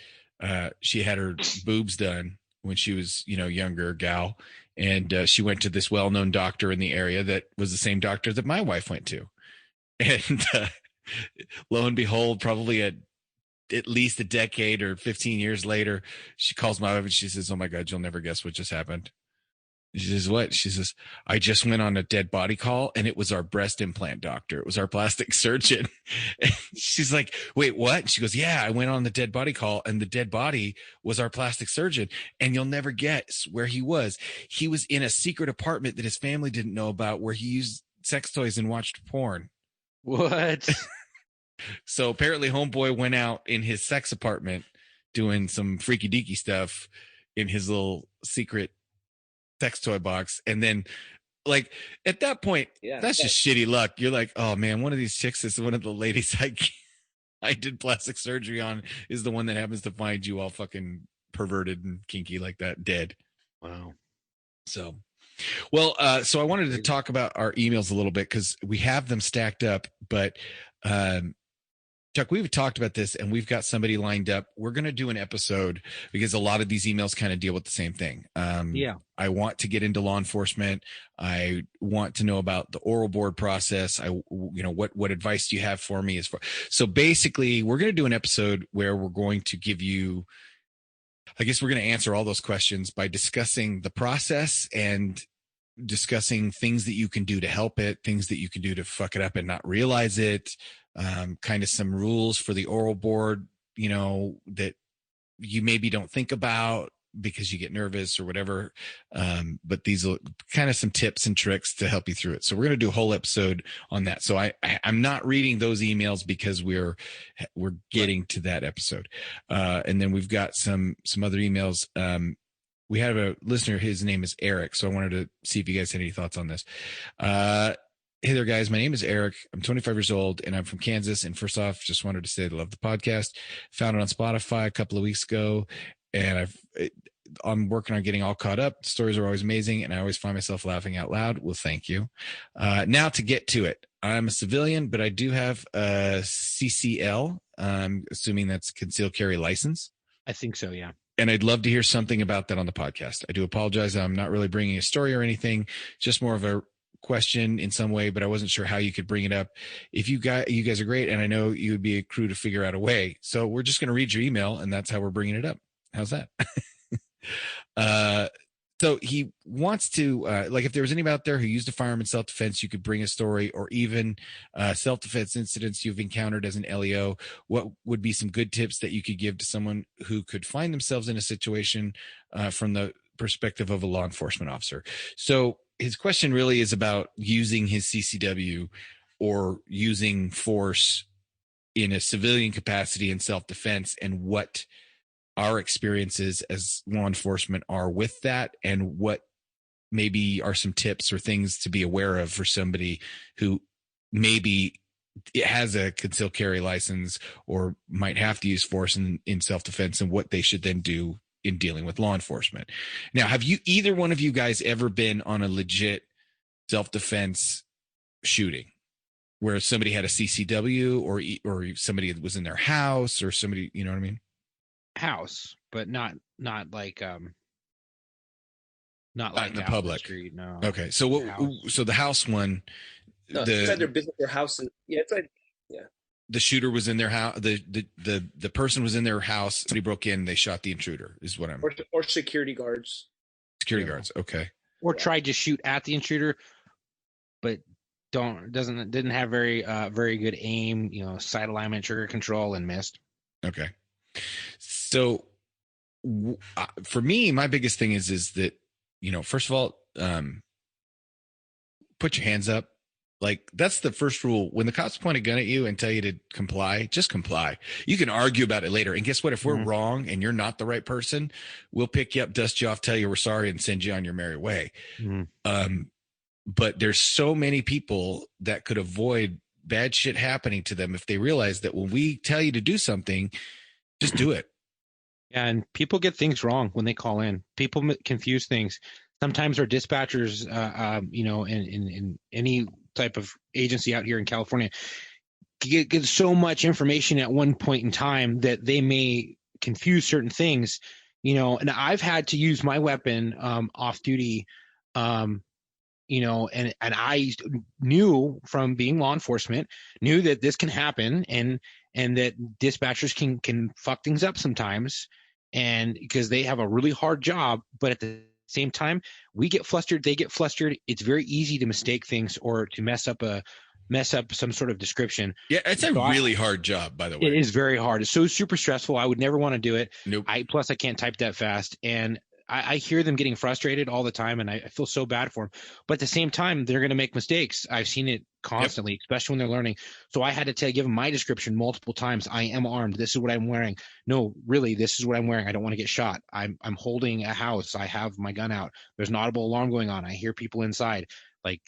her boobs done when she was younger gal, and she went to this well-known doctor in the area that was the same doctor that my wife went to, and lo and behold, probably at least a decade or 15 years later, she calls my wife and she says, "Oh my God, you'll never guess what just happened." She says, "What?" She says, "I just went on a dead body call, and it was our breast implant doctor. It was our plastic surgeon." And she's like, "Wait, what?" And she goes, "Yeah, I went on the dead body call, and the dead body was our plastic surgeon. And you'll never guess where he was. He was in a secret apartment that his family didn't know about, where he used sex toys and watched porn." What? So apparently homeboy went out in his sex apartment doing some freaky deaky stuff in his little secret sex toy box, and then like at that point, that's just shitty luck. You're like, oh man, one of these chicks is one of the ladies I did plastic surgery on is the one that happens to find you all fucking perverted and kinky like that, dead. Wow. So, well, so I wanted to talk about our emails a little bit because we have them stacked up, but Chuck, we've talked about this and we've got somebody lined up. We're going to do an episode because a lot of these emails kind of deal with the same thing. I want to get into law enforcement. I want to know about the oral board process. What advice do you have for me? So basically we're going to do an episode where we're going to give you, I guess we're going to answer all those questions by discussing the process and discussing things that you can do to help it, things that you can do to fuck it up and not realize it. Kind of some rules for the oral board, that you maybe don't think about because you get nervous or whatever. But these are kind of some tips and tricks to help you through it. So we're going to do a whole episode on that. So I'm not reading those emails because we're getting to that episode. And then we've got some other emails. We have a listener, his name is Eric. So I wanted to see if you guys had any thoughts on this. Hey there, guys. My name is Eric. I'm 25 years old and I'm from Kansas. And first off, just wanted to say I love the podcast. Found it on Spotify a couple of weeks ago. And I'm working on getting all caught up. The stories are always amazing. And I always find myself laughing out loud. Well, thank you. Now to get to it. I'm a civilian, but I do have a CCL. I'm assuming that's concealed carry license. I think so, yeah. And I'd love to hear something about that on the podcast. I do apologize. I'm not really bringing a story or anything, just more of a question in some way, but I wasn't sure how you could bring it up. If you guys are great, and I know you would be a crew to figure out a way. So we're just going to read your email, and that's how we're bringing it up. How's that? So he wants to, if there was anybody out there who used a firearm in self-defense, you could bring a story, or even self-defense incidents you've encountered as an LEO. What would be some good tips that you could give to someone who could find themselves in a situation from the perspective of a law enforcement officer? So his question really is about using his CCW or using force in a civilian capacity in self-defense, and what our experiences as law enforcement are with that, and what maybe are some tips or things to be aware of for somebody who maybe has a concealed carry license or might have to use force in self-defense, and what they should then do in dealing with law enforcement. Now, have you, either one of you guys, ever been on a legit self-defense shooting where somebody had a CCW or somebody was in their house, or somebody, you know what I mean? House, but not like not in the public street, no. Okay, so so the house one, inside their business, their house, and the shooter was in their house. The person was in their house. Somebody broke in. They shot the intruder. Is what I'm. Or security guards. Security guards. Okay. Or tried to shoot at the intruder, but didn't have very good aim. Sight alignment, trigger control, and missed. Okay. So for me, my biggest thing is that, first of all, put your hands up. Like, that's the first rule. When the cops point a gun at you and tell you to comply, just comply. You can argue about it later. And guess what? If we're wrong and you're not the right person, we'll pick you up, dust you off, tell you we're sorry, and send you on your merry way. But there's so many people that could avoid bad shit happening to them if they realize that when we tell you to do something, just do it. Yeah, and people get things wrong when they call in. People confuse things. Sometimes our dispatchers, in any type of agency out here in California, get so much information at one point in time that they may confuse certain things. And I've had to use my weapon off duty, and I knew from being law enforcement, knew that this can happen, and that dispatchers can fuck things up sometimes, and because they have a really hard job, but at the same time, we get flustered, they get flustered. It's very easy to mistake things or to mess up some sort of description. Yeah, it's a really hard job, by the way. It is very hard. It's so super stressful. I would never want to do it. Nope. Plus I can't type that fast. And I hear them getting frustrated all the time, and I feel so bad for them. But at the same time, they're going to make mistakes. I've seen it constantly, especially when they're learning. So I had to give them my description multiple times. I am armed. This is what I'm wearing. No, really, this is what I'm wearing. I don't want to get shot. I'm holding a house. I have my gun out. There's an audible alarm going on. I hear people inside. Like,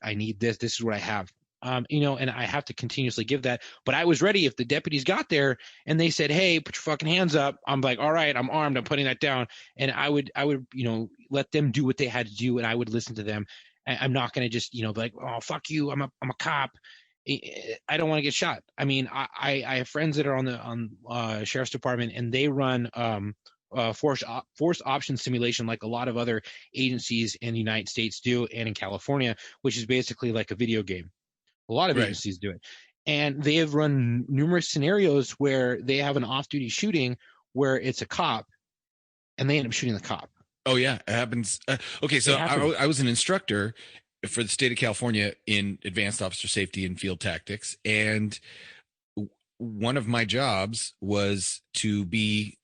I need this. This is what I have. And I have to continuously give that. But I was ready if the deputies got there and they said, "Hey, put your fucking hands up." I'm like, "All right, I'm armed. I'm putting that down." And I would, let them do what they had to do, and I would listen to them. I'm not going to just, be like, "Oh, fuck you. I'm a cop. I don't want to get shot." I mean, I have friends that are on sheriff's department, and they run force option simulation like a lot of other agencies in the United States do, and in California, which is basically like a video game. A lot of agencies do it. And they have run numerous scenarios where they have an off-duty shooting where it's a cop and they end up shooting the cop. Oh, yeah, it happens. Okay, so I was an instructor for the state of California in advanced officer safety and field tactics. And one of my jobs was to be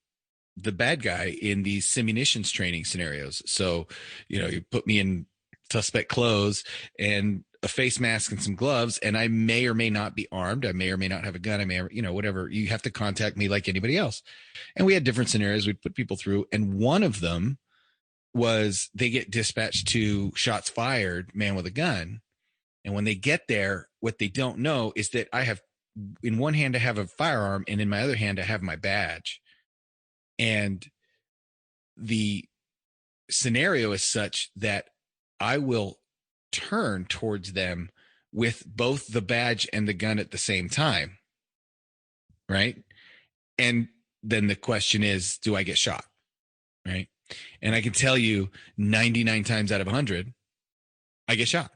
the bad guy in these simunitions training scenarios. So, you put me in suspect clothes and a face mask and some gloves, and I may or may not be armed. I may or may not have a gun. I may, whatever. You have to contact me like anybody else. And we had different scenarios we'd put people through. And one of them was they get dispatched to shots fired, man with a gun. And when they get there, what they don't know is that I have, in one hand, I have a firearm, and in my other hand, I have my badge. And the scenario is such that I will turn towards them with both the badge and the gun at the same time. Right. And then the question is, do I get shot? Right. And I can tell you 99 times out of 100, I get shot.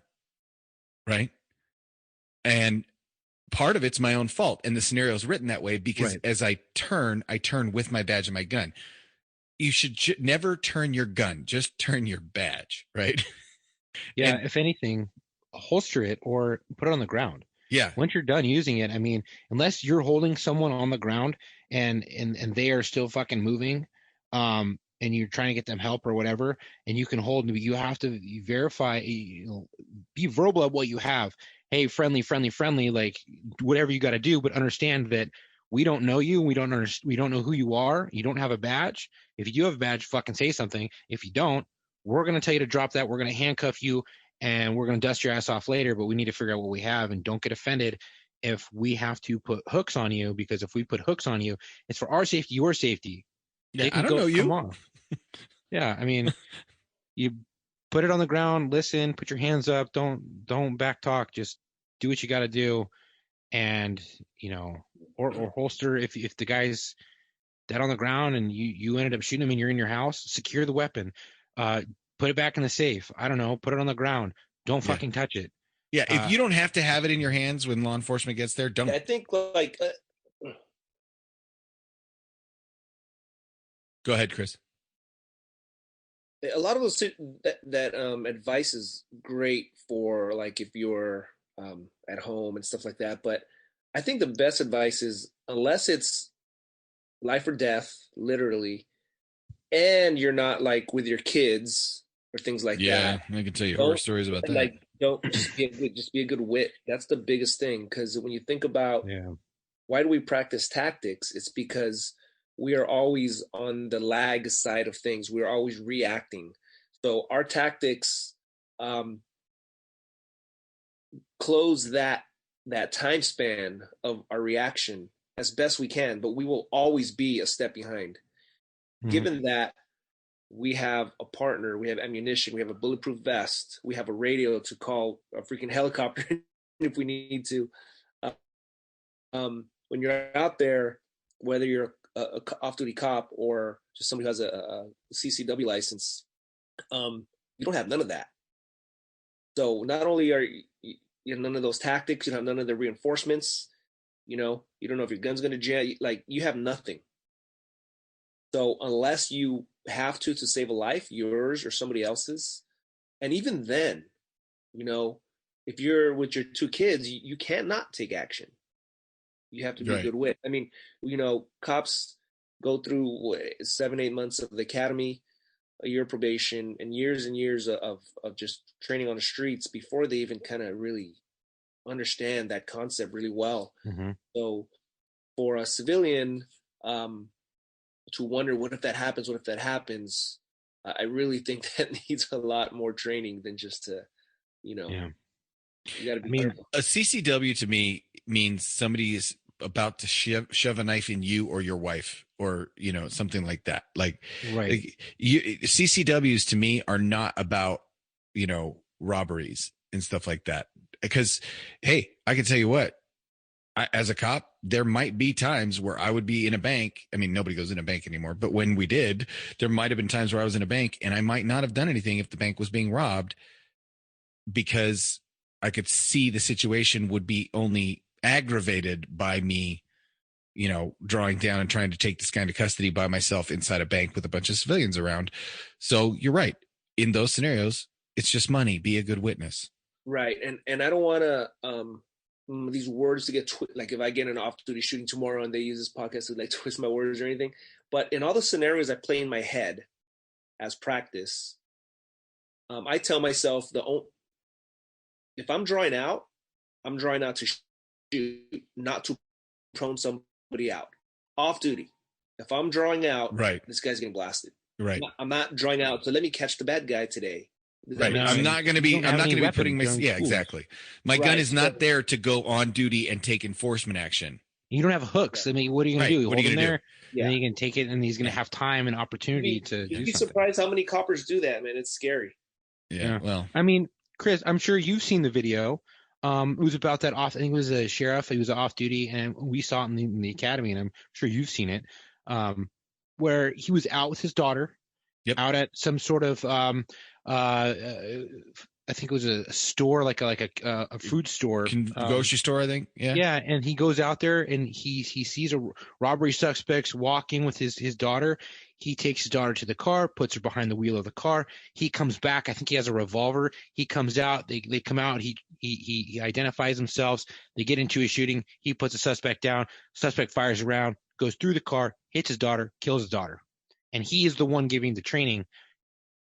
Right. And part of it's my own fault. And the scenario is written that way because as I turn with my badge and my gun. You should never turn your gun, just turn your badge. Right. Yeah, and if anything, holster it or put it on the ground. Yeah. Once you're done using it, I mean, unless you're holding someone on the ground and they are still fucking moving, and you're trying to get them help or whatever, and you can hold, you have to verify, be verbal at what you have. Hey, friendly, like whatever you got to do, but understand that we don't know you. We don't know who you are. You don't have a badge. If you do have a badge, fucking say something. If you don't, we're going to tell you to drop that. We're going to handcuff you and we're going to dust your ass off later, but we need to figure out what we have, and don't get offended if we have to put hooks on you, because if we put hooks on you, it's for our safety, your safety. Yeah, I don't know you. Come on. Yeah. I mean, you put it on the ground, listen, put your hands up. Don't back talk. Just do what you got to do. And, or holster. If the guy's dead on the ground and you ended up shooting him and you're in your house, secure the weapon. Put it back in the safe. I don't know. Put it on the ground. Don't fucking touch it. Yeah. If you don't have to have it in your hands when law enforcement gets there, don't. I think Go ahead, Chris. A lot of those that advice is great for like if you're at home and stuff like that. But I think the best advice is, unless it's life or death, literally, and you're not like with your kids or things like that. Yeah, I can tell you horror stories about that. Like, don't just be a good wit. That's the biggest thing. Because when you think about why do we practice tactics, it's because we are always on the lag side of things. We're always reacting. So our tactics close that time span of our reaction as best we can, but we will always be a step behind. Mm-hmm. Given that we have a partner, we have ammunition, we have a bulletproof vest, we have a radio to call a freaking helicopter if we need to. When you're out there, whether you're a off-duty cop or just somebody who has a CCW license, you don't have none of that. So not only are you have none of those tactics, you have none of the reinforcements, you don't know if your gun's going to jam, like you have nothing. So unless you have to save a life, yours or somebody else's, and even then, if you're with your two kids, you can't not take action. You have to be good wit. I mean, cops go through 7-8 months of the academy. a year probation and years of just training on the streets before they even kind of really understand that concept really well. Mm-hmm. So for a civilian to wonder, what if that happens? What if that happens? I really think that needs a lot more training than just to, you know, Yeah. you got to be I mean, careful. A CCW to me means somebody is about to shove a knife in you or your wife, or something like that. Like CCWs to me are not about robberies and stuff like that. Because hey, I can tell you what, as a cop, there might be times where I would be in a bank. I mean, nobody goes in a bank anymore, but when we did, there might have been times where I was in a bank and I might not have done anything if the bank was being robbed, because I could see the situation would be only aggravated by me, drawing down and trying to take this guy into custody by myself inside a bank with a bunch of civilians around. So you're right. In those scenarios, it's just money. Be a good witness. Right. And I don't want to, these words to get like if I get an off-duty shooting tomorrow and they use this podcast to like twist my words or anything, but in all the scenarios I play in my head as practice, I tell myself if I'm drawing out to shoot, not to prone somebody out. Off duty, if I'm drawing out, right, this guy's getting blasted. Right. I'm not drawing out, so let me catch the bad guy today. Right. I'm not going to be putting my, exactly. My gun is not there to go on duty and take enforcement action. You don't have hooks. I mean, what are you going to do? What are you going to do? And then you can take it, and he's going to have time and opportunity to do something. You'd be surprised how many coppers do that, man. It's scary. Yeah. Well, I mean, Chris, I'm sure you've seen the video. It was about that off. I think it was a sheriff. He was off duty, and we saw it in the academy, and I'm sure you've seen it, where he was out with his daughter, out at some sort of I think it was a store, like a food store, grocery store, I think. Yeah. Yeah, and he goes out there and he sees a robbery suspect walking with his daughter. He takes his daughter to the car, puts her behind the wheel of the car. He comes back. I think he has a revolver. He comes out. They come out. He identifies themselves. They get into a shooting. He puts the suspect down. Suspect fires around, goes through the car, hits his daughter, kills his daughter. And he is the one giving the training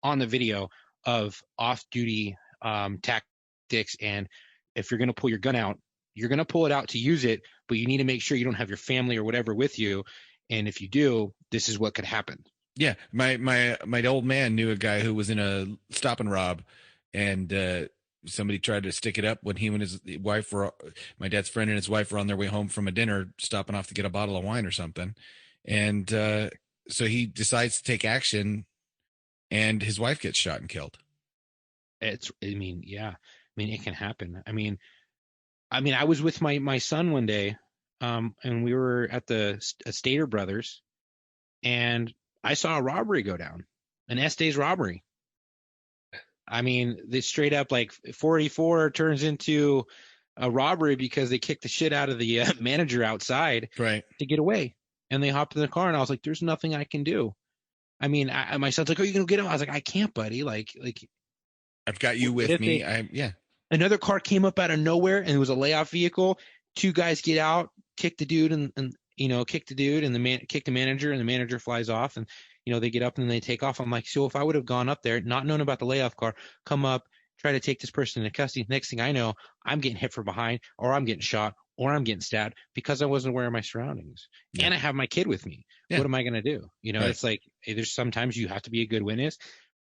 on the video of off-duty tactics. And if you're going to pull your gun out, you're going to pull it out to use it, but you need to make sure you don't have your family or whatever with you. And if you do, this is what could happen. Yeah. My old man knew a guy who was in a stop and rob, and somebody tried to stick it up when he and his wife were, my dad's friend and his wife were on their way home from a dinner, stopping off to get a bottle of wine or something. And so he decides to take action, and his wife gets shot and killed. It can happen. I mean, I was with my son one day, and we were at the Stater Brothers, and I saw a robbery go down, an Estes robbery. I mean, they straight up, like 44 turns into a robbery because they kicked the shit out of the manager outside to get away. And they hopped in the car, and I was like, there's nothing I can do. I mean, my son's like, oh, you going to get him? I was like, I can't, buddy. Like I've got you with me. Another car came up out of nowhere, and it was a layoff vehicle. Two guys get out, kick the dude, and kick the dude, and kick the manager, and the manager flies off, and they get up and they take off. I'm like, so if I would have gone up there, not known about the layoff car, come up, try to take this person into custody, next thing I know, I'm getting hit from behind, or I'm getting shot, or I'm getting stabbed because I wasn't aware of my surroundings. Yeah. And I have my kid with me. Yeah. What am I going to do? It's like, there's sometimes you have to be a good witness.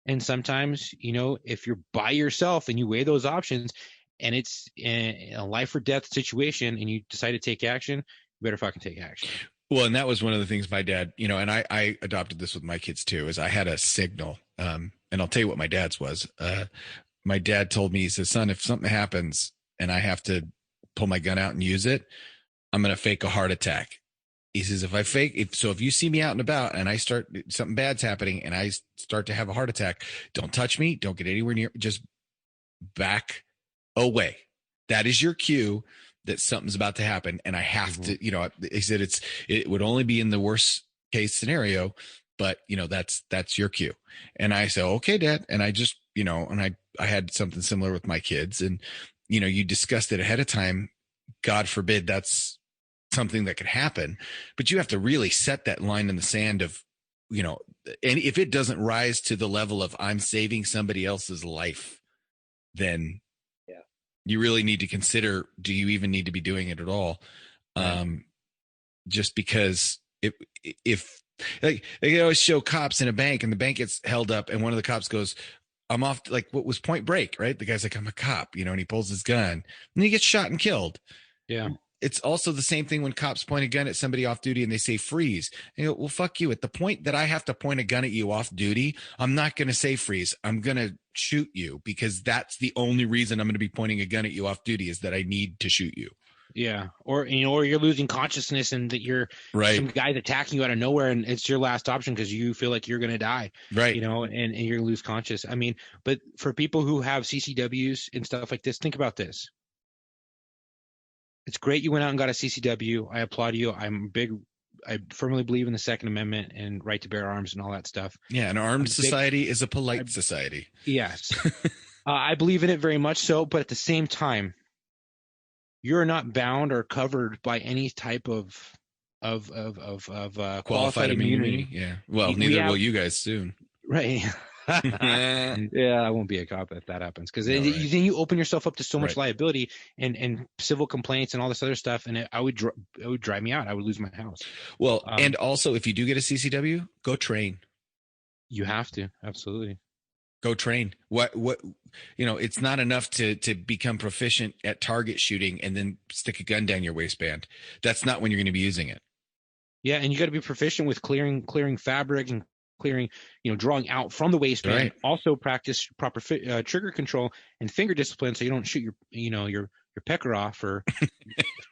And sometimes, if you're by yourself and you weigh those options and it's a life or death situation and you decide to take action, you better fucking take action. Well, and that was one of the things my dad, and I adopted this with my kids too, is I had a signal. And I'll tell you what my dad's was. My dad told me, he says, son, if something happens and I have to pull my gun out and use it, I'm going to fake a heart attack. He says, if you see me out and about and I start, something bad's happening and I start to have a heart attack, don't touch me. Don't get anywhere near, just back away. That is your cue that something's about to happen. And I have to, he said, it would only be in the worst case scenario, but that's your cue. And I said, okay, Dad. And I just, and I had something similar with my kids, and, you discussed it ahead of time. God forbid that's something that could happen, but you have to really set that line in the sand of, you know, and if it doesn't rise to the level of I'm saving somebody else's life, then you really need to consider, do you even need to be doing it at all? Just because if like they always show cops in a bank and the bank gets held up and one of the cops goes, I'm off, like what was Point Break, right? The guy's like, I'm a cop, you know, and he pulls his gun and he gets shot and killed. Yeah. It's also the same thing when cops point a gun at somebody off duty and they say freeze. And you go, well, fuck you. At the point that I have to point a gun at you off duty, I'm not going to say freeze. I'm going to shoot you, because that's the only reason I'm going to be pointing a gun at you off duty, is that I need to shoot you. Yeah. Or, you know, or you're losing consciousness and that you're right. Some guy's attacking you out of nowhere and it's your last option because you feel like you're going to die. Right. You know, and you're going to lose conscious. I mean, but for people who have CCWs and stuff like this, think about this. It's great you went out and got a CCW. I applaud you. I firmly believe in the Second Amendment and right to bear arms and all that stuff. Yeah, an armed society is a polite society. Yes. I believe in it very much so, but at the same time, you're not bound or covered by any type of qualified immunity. Yeah. Well, neither will you guys soon. Right. Yeah, I won't be a cop if that happens, because then you open yourself up to so much liability and civil complaints and all this other stuff, and it would drive me out. I would lose my house. Well, and also if you do get a CCW, go train. You have to, absolutely. Go train. What you know, it's not enough to become proficient at target shooting and then stick a gun down your waistband. That's not when you're going to be using it. Yeah, and you got to be proficient with clearing fabric and clearing, you know, drawing out from the waistband. Right. Also practice proper trigger control and finger discipline, so you don't shoot your pecker off or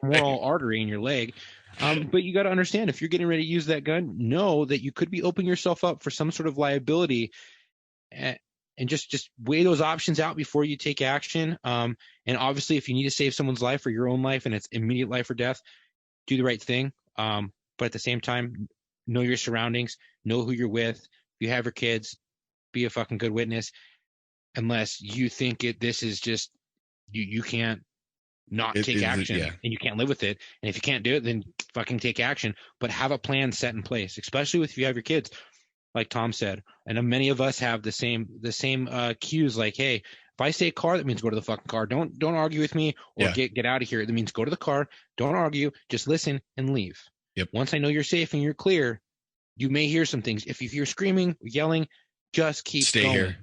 femoral artery in your leg. But you got to understand, if you're getting ready to use that gun, know that you could be opening yourself up for some sort of liability, and just weigh those options out before you take action. And obviously, if you need to save someone's life or your own life, and it's immediate life or death, do the right thing. But at the same time, know your surroundings, know who you're with. If you have your kids, be a fucking good witness. Unless you think this is just you can't not take action, and you can't live with it. And if you can't do it, then fucking take action. But have a plan set in place, especially if you have your kids, like Tom said. And many of us have the same cues. Like, hey, if I say car, that means go to the fucking car. Don't argue with me or get out of here. That means go to the car. Don't argue. Just listen and leave. Yep. Once I know you're safe and you're clear, you may hear some things. If you hear screaming, yelling, just keep going. Here.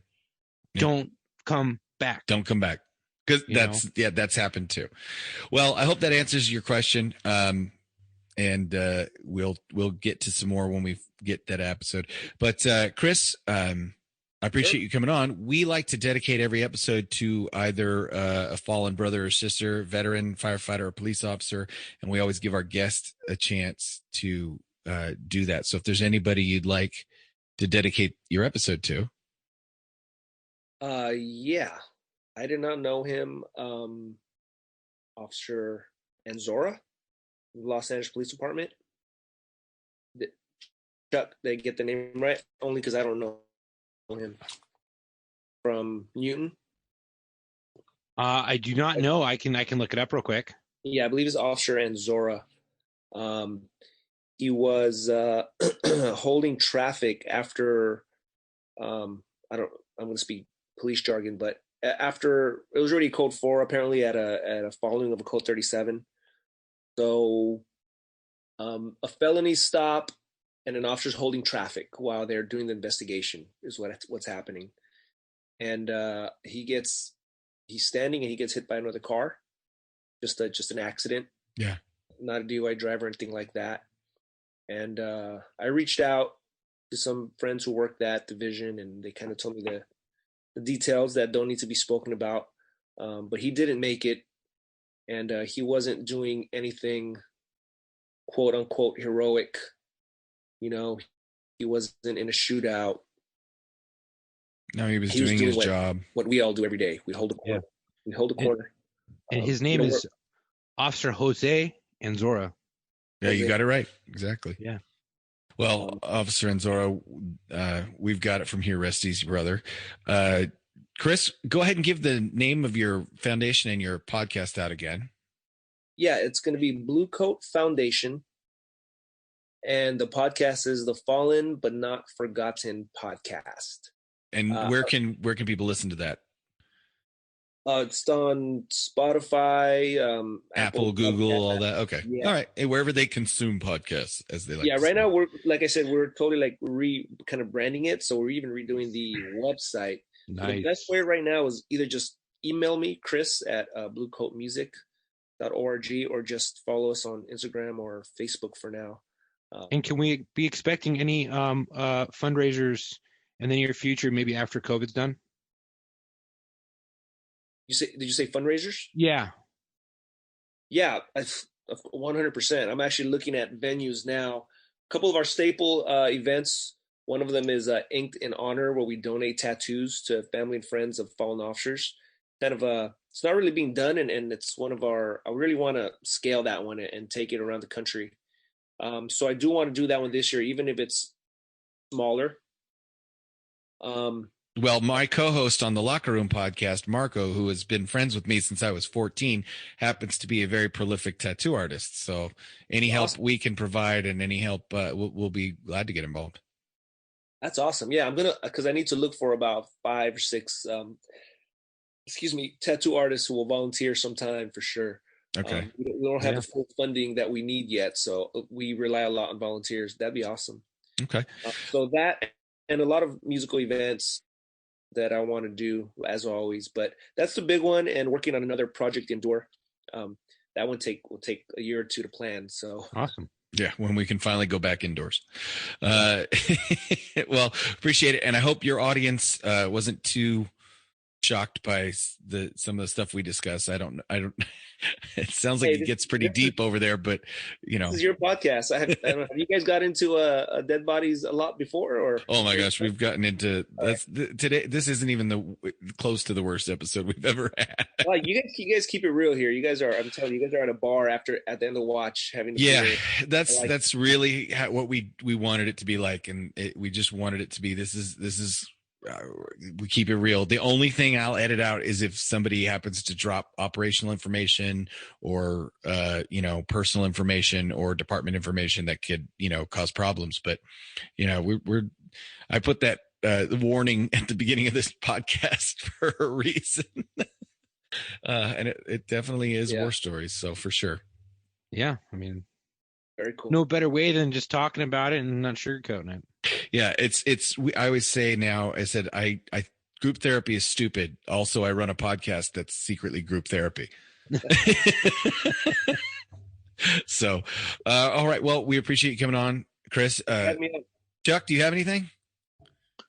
Yeah. Don't come back. Don't come back. Because that's happened too. Well, I hope that answers your question. And we'll get to some more when we get that episode. But Chris, I appreciate you coming on. We like to dedicate every episode to either a fallen brother or sister, veteran, firefighter, or police officer, and we always give our guests a chance to do that. So if there's anybody you'd like to dedicate your episode to. Yeah, I did not know him. Officer Anzora, Los Angeles Police Department. Chuck, they get the name right? Only because I don't know him. From Newton. I do not know. I can look it up real quick. Yeah, I believe it's Officer Anzora. He was holding traffic after I'm going to speak police jargon, but after it was already code 4 apparently at a following of a code 37. So a felony stop and an officer's holding traffic while they're doing the investigation is what's happening. And he's standing and he gets hit by another car. Just an accident. Yeah. Not a DUI driver or anything like that. And I reached out to some friends who work that division, and they kind of told me the details that don't need to be spoken about. But he didn't make it, and he wasn't doing anything quote unquote heroic. You know, he wasn't in a shootout. No, he was doing his job. What we all do every day. We hold a corner. Yeah. We hold a corner. And his name is Officer Jose Anzora. Yeah, you got it right. Exactly. Yeah. Well, Officer Anzora, we've got it from here, rest easy, brother. Chris, go ahead and give the name of your foundation and your podcast out again. Yeah, it's going to be Blue Coat Foundation. and the podcast is the Fallen But Not Forgotten podcast. And where can people listen to that? It's on Spotify, Apple, Google, Podcast. all that. Okay, Yeah. all right. And wherever they consume podcasts, as they like. Yeah, to right say. now we're like I said, we're totally like kind of branding it, so we're even redoing the website. So the best way right now is either just email me, Chris at bluecoatmusic.org, or just follow us on Instagram or Facebook for now. And can we be expecting any fundraisers in the near future, maybe after COVID's done? Did you say fundraisers? Yeah. Yeah, 100%. I'm actually looking at venues now. A couple of our staple events. One of them is Inked in Honor, where we donate tattoos to family and friends of fallen officers. Kind of it's not really being done, and it's one of our. I really want to scale that one and take it around the country. So I do want to do that one this year, even if it's smaller. Well, my co-host on the Locker Room podcast, Marco, who has been friends with me since I was 14, happens to be a very prolific tattoo artist. So any help we can provide and any help, we'll be glad to get involved. That's awesome. Yeah, because I need to look for about 5 or 6, tattoo artists who will volunteer sometime for sure. Okay. We don't have the full funding that we need yet, so we rely a lot on volunteers. That'd be awesome. Okay. So that and a lot of musical events that I want to do as always, but that's the big one. And working on another project indoor. That one will take a year or two to plan. So awesome. Yeah, when we can finally go back indoors. Well, appreciate it, and I hope your audience wasn't too shocked by some of the stuff we discuss. I don't. It sounds like it gets pretty deep over there, but this is your podcast. I don't know, have you guys got into dead bodies a lot before, or? Oh my gosh, we've gotten into today. This isn't even close to the worst episode we've ever had. Well, you guys keep it real here. You guys are. I'm telling you, you guys are at a bar at the end of the watch having. That's really what we wanted it to be like, and we just wanted it to be. This is. We keep it real. The only thing I'll edit out is if somebody happens to drop operational information or personal information or department information that could cause problems. But I put that warning at the beginning of this podcast for a reason. And it definitely is war stories, so for sure. Yeah, I mean, very cool. No better way than just talking about it and not sugarcoating it. Yeah, I always say now, I said, I group therapy is stupid. Also, I run a podcast that's secretly group therapy. So, all right. Well, we appreciate you coming on, Chris. Chuck, do you have anything?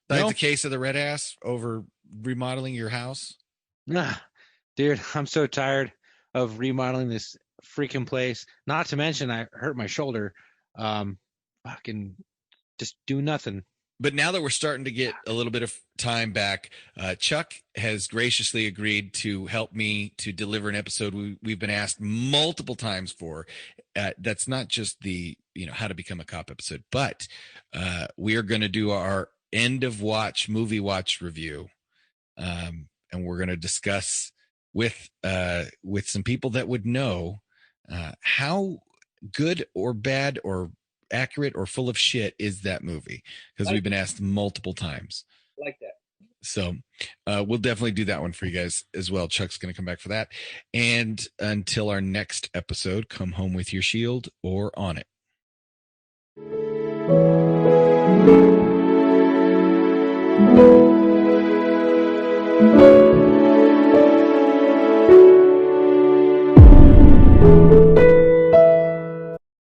Besides the case of the red ass over remodeling your house? Nah, dude, I'm so tired of remodeling this freaking place. Not to mention, I hurt my shoulder. Fucking just do nothing. But now that we're starting to get a little bit of time back, Chuck has graciously agreed to help me to deliver an episode we've been asked multiple times for. That's not just the how to become a cop episode, but we are going to do our end of movie watch review, and we're going to discuss with some people that would know how good or bad or accurate or full of shit is that movie, because we've been asked multiple times. Like that. So we'll definitely do that one for you guys as well. Chuck's going to come back for that. And until our next episode, come home with your shield or on it.